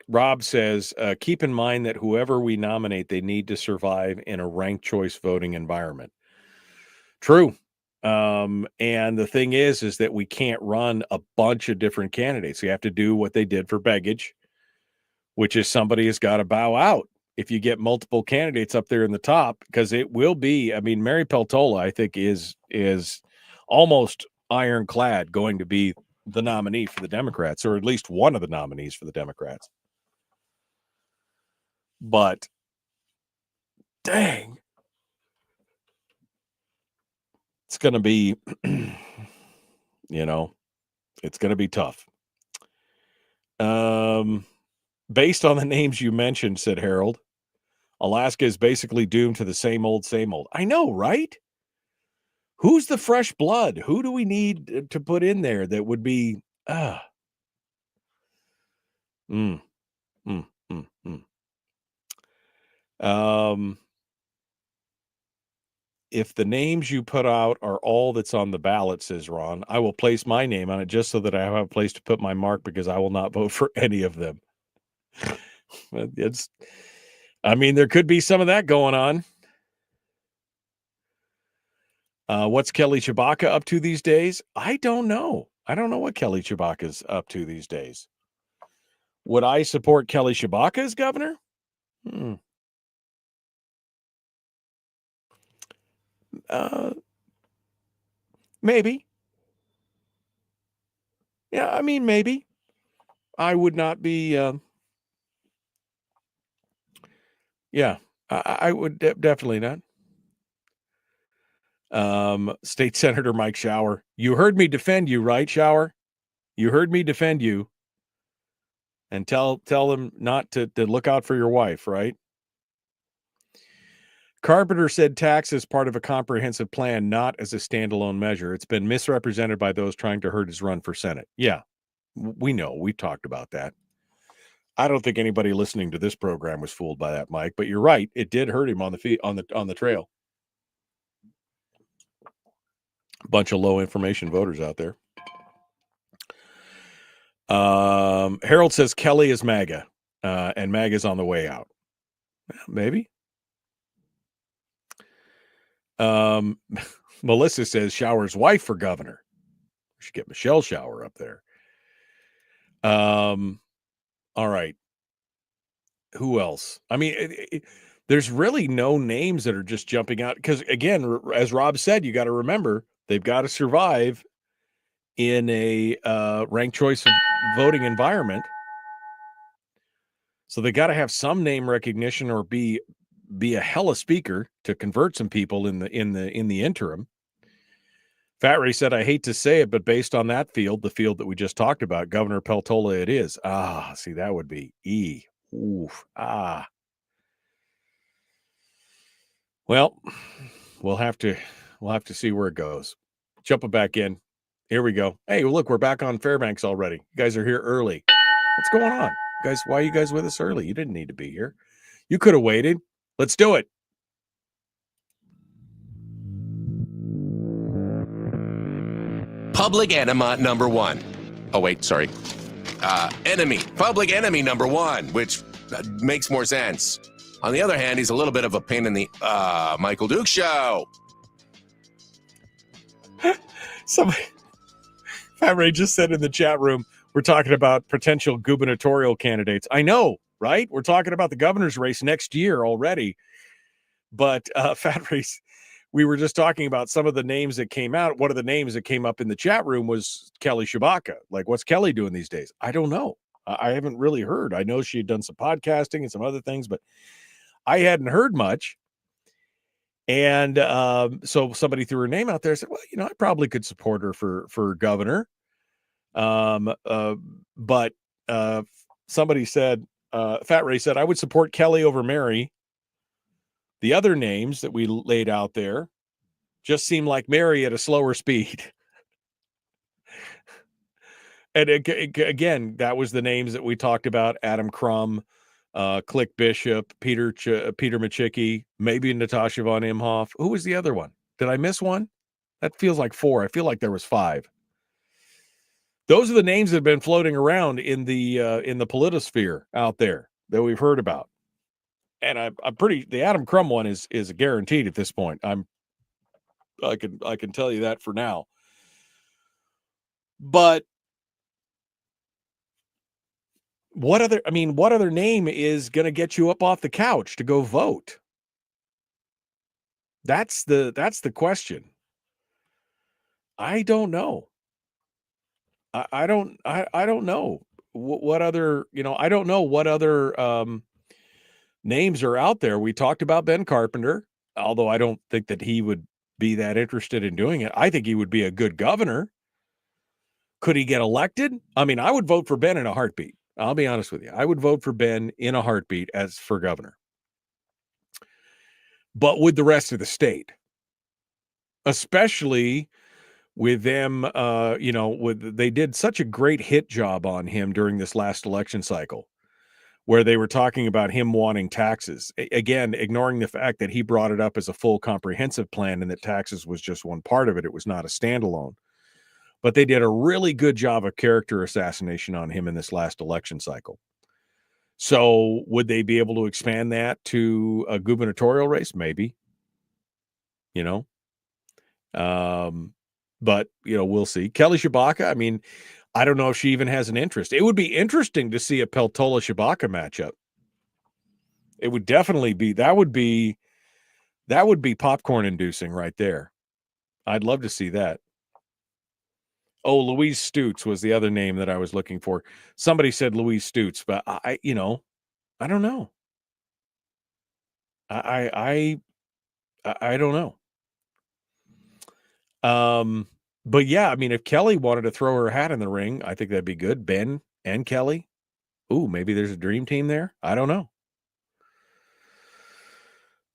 Rob says, keep in mind that whoever we nominate, they need to survive in a ranked choice voting environment. True. And the thing is that we can't run a bunch of different candidates. We have to do what they did for Begich, which is somebody has got to bow out if you get multiple candidates up there in the top, because it will be, I mean, Mary Peltola, I think is almost ironclad going to be the nominee for the Democrats, or at least one of the nominees for the Democrats. But dang, it's going to be, it's going to be tough. Based on the names you mentioned, said Harold, Alaska is basically doomed to the same old, same old. I know, right? Who's the fresh blood? Who do we need to put in there that would be, if the names you put out are all that's on the ballot, says Ron, I will place my name on it just so that I have a place to put my mark, because I will not vote for any of them. There could be some of that going on. What's Kelly Chewbacca up to these days? I don't know. I don't know what Kelly Chewbacca's up to these days. Would I support Kelly Tshibaka as governor? Maybe. Yeah, I mean, maybe. I would not be. I would definitely not. State Senator Mike Shower. You heard me defend you, right, Shower? You heard me defend you. And tell them not to look out for your wife, right? Carpenter said tax is part of a comprehensive plan, not as a standalone measure. It's been misrepresented by those trying to hurt his run for Senate. Yeah, we know. We talked about that. I don't think anybody listening to this program was fooled by that, Mike. But you're right; it did hurt him on the trail. A bunch of low information voters out there. Harold says Kelly is MAGA, and MAGA's on the way out. Maybe. Melissa says Shower's wife for governor. We should get Michelle Shower up there. All right. Who else? I mean, there's really no names that are just jumping out because, again, as Rob said, you got to remember they've got to survive in a ranked choice voting environment. So they got to have some name recognition or be a hella speaker to convert some people in the interim. Fat Ray said, I hate to say it, but based on that field, the field that we just talked about, Governor Peltola, it is. See, that would be E. Oof. Well, we'll have to see where it goes. Jumping back in. Here we go. Hey, look, we're back on Fairbanks already. You guys are here early. What's going on? Guys, why are you guys with us early? You didn't need to be here. You could have waited. Let's do it. Public enema number one. Oh, wait, sorry. Public enemy number one, which makes more sense. On the other hand, he's a little bit of a pain in the Michael Duke show. Somebody, Fat Ray just said in the chat room, we're talking about potential gubernatorial candidates. I know, right? We're talking about the governor's race next year already. But Fat Ray, we were just talking about some of the names that came out. One of the names that came up in the chat room was Kelly Tshibaka. Like, what's Kelly doing these days? I don't know. I haven't really heard. I know she had done some podcasting and some other things, but I hadn't heard much. And so somebody threw her name out there and said, well, I probably could support her for governor. But somebody said, Fat Ray said, I would support Kelly over Mary. The other names that we laid out there just seem like Mary at a slower speed. And again, that was the names that we talked about: Adam Crum, Click Bishop, Peter Machicki, maybe Natasha von Imhoff. Who was the other one? Did I miss one? That feels like 4. I feel like there was 5. Those are the names that have been floating around in the politosphere out there that we've heard about. And I'm pretty. The Adam Crum one is guaranteed at this point. I can tell you that for now. But what other name is going to get you up off the couch to go vote? That's the question. I don't know. I don't know what other, I don't know what other names are out there. We talked about Ben Carpenter, although I don't think that he would be that interested in doing it. I think he would be a good governor. Could he get elected? I mean, I would vote for Ben in a heartbeat. I'll be honest with you. I would vote for Ben in a heartbeat as for governor. But with the rest of the state, especially with them, they did such a great hit job on him during this last election cycle, where they were talking about him wanting taxes. Again, ignoring the fact that he brought it up as a full comprehensive plan and that taxes was just one part of it. It was not a standalone. But they did a really good job of character assassination on him in this last election cycle. So would they be able to expand that to a gubernatorial race? Maybe. But, we'll see. Kelly Tshibaka, I mean, I don't know if she even has an interest. It would be interesting to see a Peltola-Shabaka matchup. It would definitely be that would be popcorn inducing right there. I'd love to see that. Oh, Louise Stutes was the other name that I was looking for. Somebody said Louise Stutes, but I don't know. I don't know. But yeah, I mean, if Kelly wanted to throw her hat in the ring, I think that'd be good. Ben and Kelly. Ooh, maybe there's a dream team there. I don't know.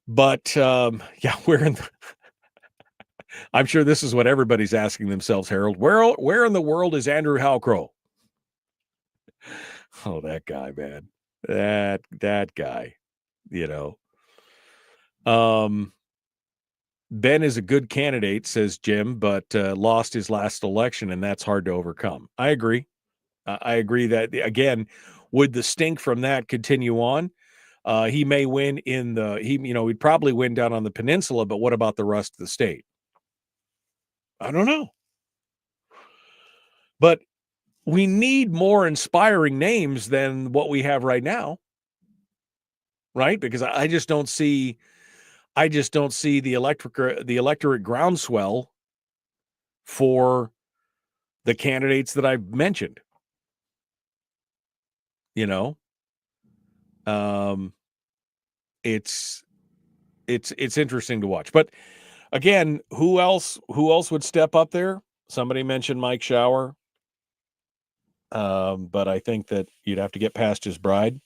But yeah, I'm sure this is what everybody's asking themselves, Harold. Where in the world is Andrew Halcrow? Oh, that guy, man. That guy, you know. Ben is a good candidate, says Jim, but lost his last election, and that's hard to overcome. I agree. I agree that, again, would the stink from that continue on? He may win he'd probably win down on the peninsula, but what about the rest of the state? I don't know. But we need more inspiring names than what we have right now. Right? Because I just don't see the electorate groundswell for the candidates that I've mentioned. You know? It's interesting to watch. But again, who else would step up there? Somebody mentioned Mike Shower. But I think that you'd have to get past his bride.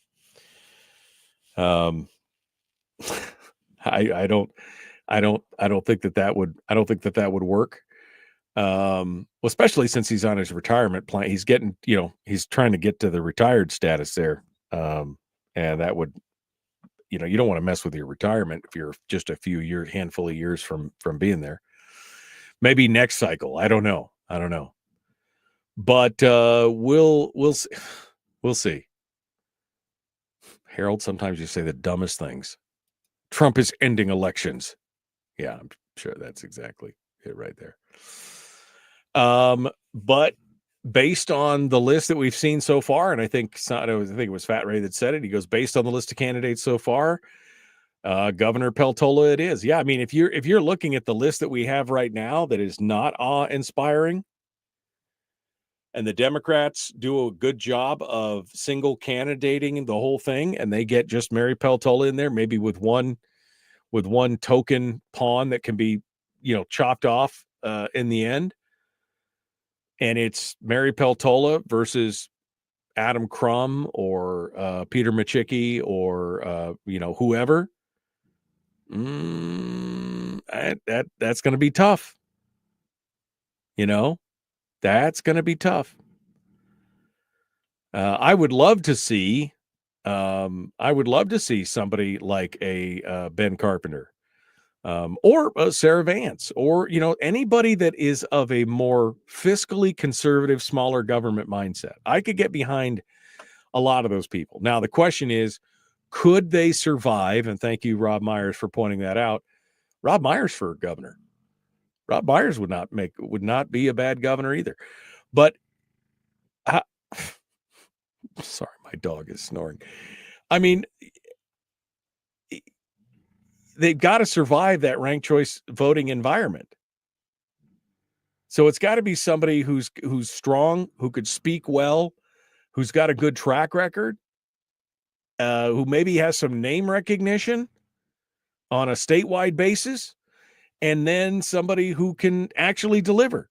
I don't think that would work. Especially since he's on his retirement plan. He's getting, he's trying to get to the retired status there. And that would, you don't want to mess with your retirement if you're just a handful of years from being there. Maybe next cycle. I don't know. But we'll see. Harold, sometimes you say the dumbest things. Trump is ending elections. Yeah, I'm sure that's exactly it right there. But based on the list that we've seen so far, and I think it was Fat Ray that said it. He goes, based on the list of candidates so far, Governor Peltola it is. Yeah, I mean, if you're looking at the list that we have right now that is not awe-inspiring, and the Democrats do a good job of single candidating the whole thing, and they get just Mary Peltola in there, maybe with one token pawn that can be, chopped off in the end. And it's Mary Peltola versus Adam Crum or Peter Machicki or whoever. That's going to be tough. That's going to be tough. I would love to see somebody like a Ben Carpenter, or Sarah Vance, or anybody that is of a more fiscally conservative, smaller government mindset. I could get behind a lot of those people. Now the question is, could they survive? And thank you, Rob Myers, for pointing that out. Rob Myers for governor. Rob Myers would not be a bad governor either. But sorry, my dog is snoring. I mean, they've got to survive that ranked choice voting environment. So it's got to be somebody who's strong, who could speak well, who's got a good track record, who maybe has some name recognition on a statewide basis, and then somebody who can actually deliver.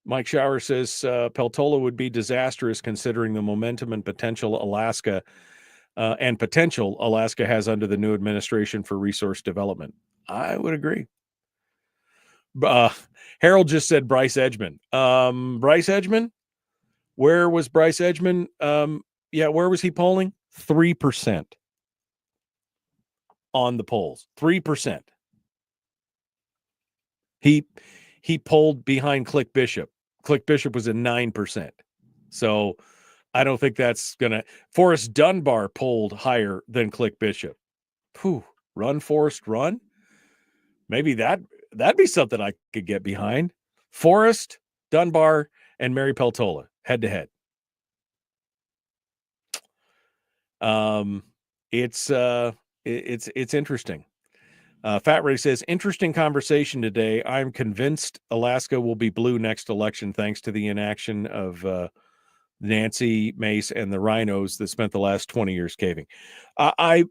Mike Shower says Peltola would be disastrous considering the momentum and potential Alaska has under the new administration for resource development. I would agree. Harold just said Bryce Edgman. Bryce Edgman? Where was Bryce Edgman? Where was he polling? 3% on the polls. 3%. He polled behind Click Bishop. Click Bishop was at 9%. So I don't think that's going to... Forrest Dunbar polled higher than Click Bishop. Run, Forrest, run. Maybe that'd be something I could get behind. Forrest, Dunbar, and Mary Peltola head to head. It's interesting. Fat Ray says, interesting conversation today. I'm convinced Alaska will be blue next election thanks to the inaction of Nancy Mace and the rhinos that spent the last 20 years caving. I'm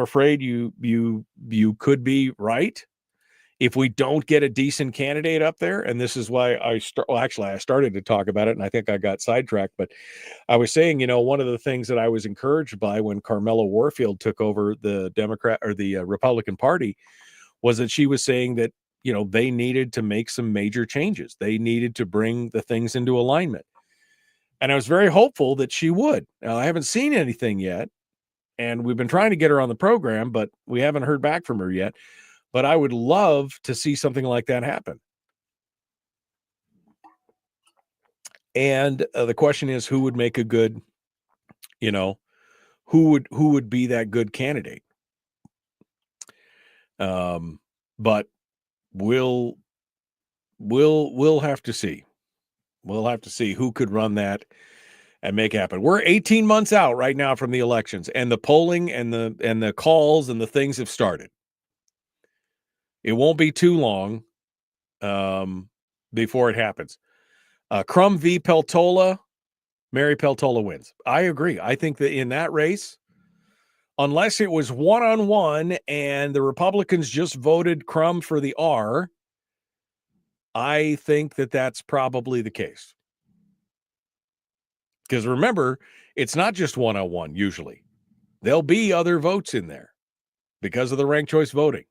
afraid you could be right. If we don't get a decent candidate up there, and this is why I started to talk about it, and I think I got sidetracked, but I was saying, one of the things that I was encouraged by when Carmela Warfield took over the Democrat or the Republican Party was that she was saying that, they needed to make some major changes. They needed to bring the things into alignment. And I was very hopeful that she would. Now, I haven't seen anything yet, and we've been trying to get her on the program, but we haven't heard back from her yet. But I would love to see something like that happen. And the question is, who would make a good, who would be that good candidate? But we'll have to see. We'll have to see who could run that and make it happen. We're 18 months out right now from the elections, and the polling and the calls and the things have started. It won't be too long before it happens. Crum v. Peltola, Mary Peltola wins. I agree. I think that in that race, unless it was one-on-one and the Republicans just voted Crum for the R, I think that that's probably the case. Because remember, it's not just one-on-one usually. There'll be other votes in there because of the ranked choice voting.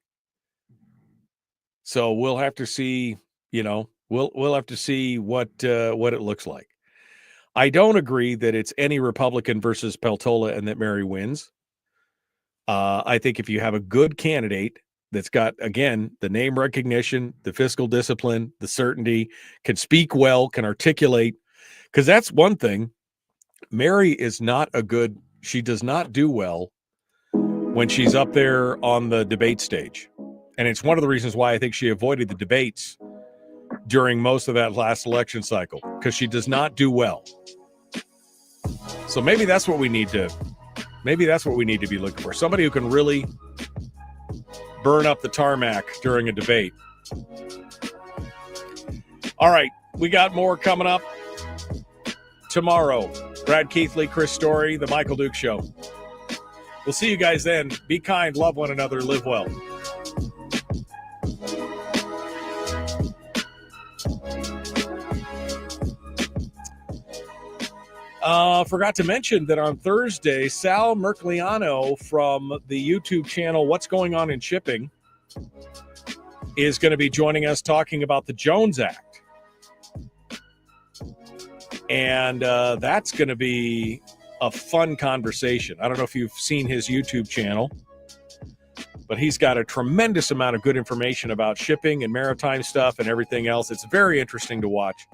So we'll have to see, we'll have to see what it looks like. I don't agree that it's any Republican versus Peltola and that Mary wins. I think if you have a good candidate that's got, again, the name recognition, the fiscal discipline, the certainty, can speak well, can articulate, because that's one thing. Mary is not she does not do well when she's up there on the debate stage. And it's one of the reasons why I think she avoided the debates during most of that last election cycle, because she does not do well. So maybe that's what we need to be looking for. Somebody who can really burn up the tarmac during a debate. All right, we got more coming up tomorrow. Brad Keithley, Chris Story, The Michael Duke Show. We'll see you guys then. Be kind, love one another, live well. Forgot to mention that on Thursday, Sal Mercliano from the YouTube channel What's Going On in Shipping is going to be joining us talking about the Jones Act. And that's going to be a fun conversation. I don't know if you've seen his YouTube channel, but he's got a tremendous amount of good information about shipping and maritime stuff and everything else. It's very interesting to watch.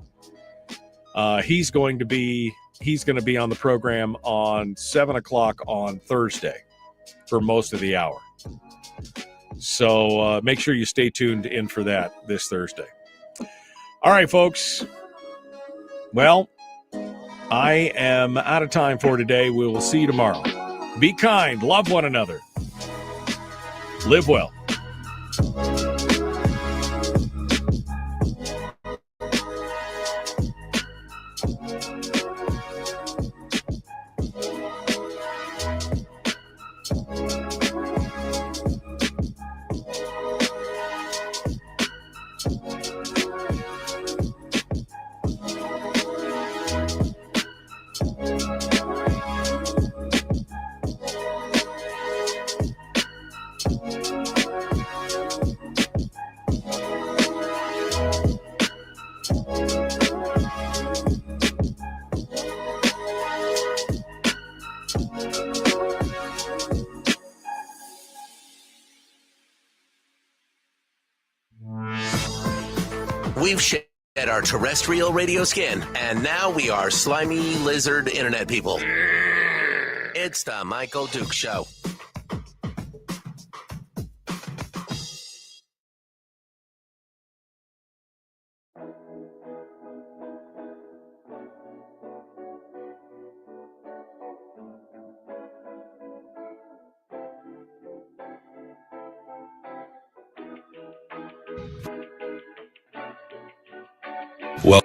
He's going to be on the program on 7:00 on Thursday for most of the hour. So make sure you stay tuned in for that this Thursday. All right, folks. Well, I am out of time for today. We will see you tomorrow. Be kind. Love one another. Live well. We've shed our terrestrial radio skin, and now we are slimy lizard internet people. It's the Michael Duke Show. Well,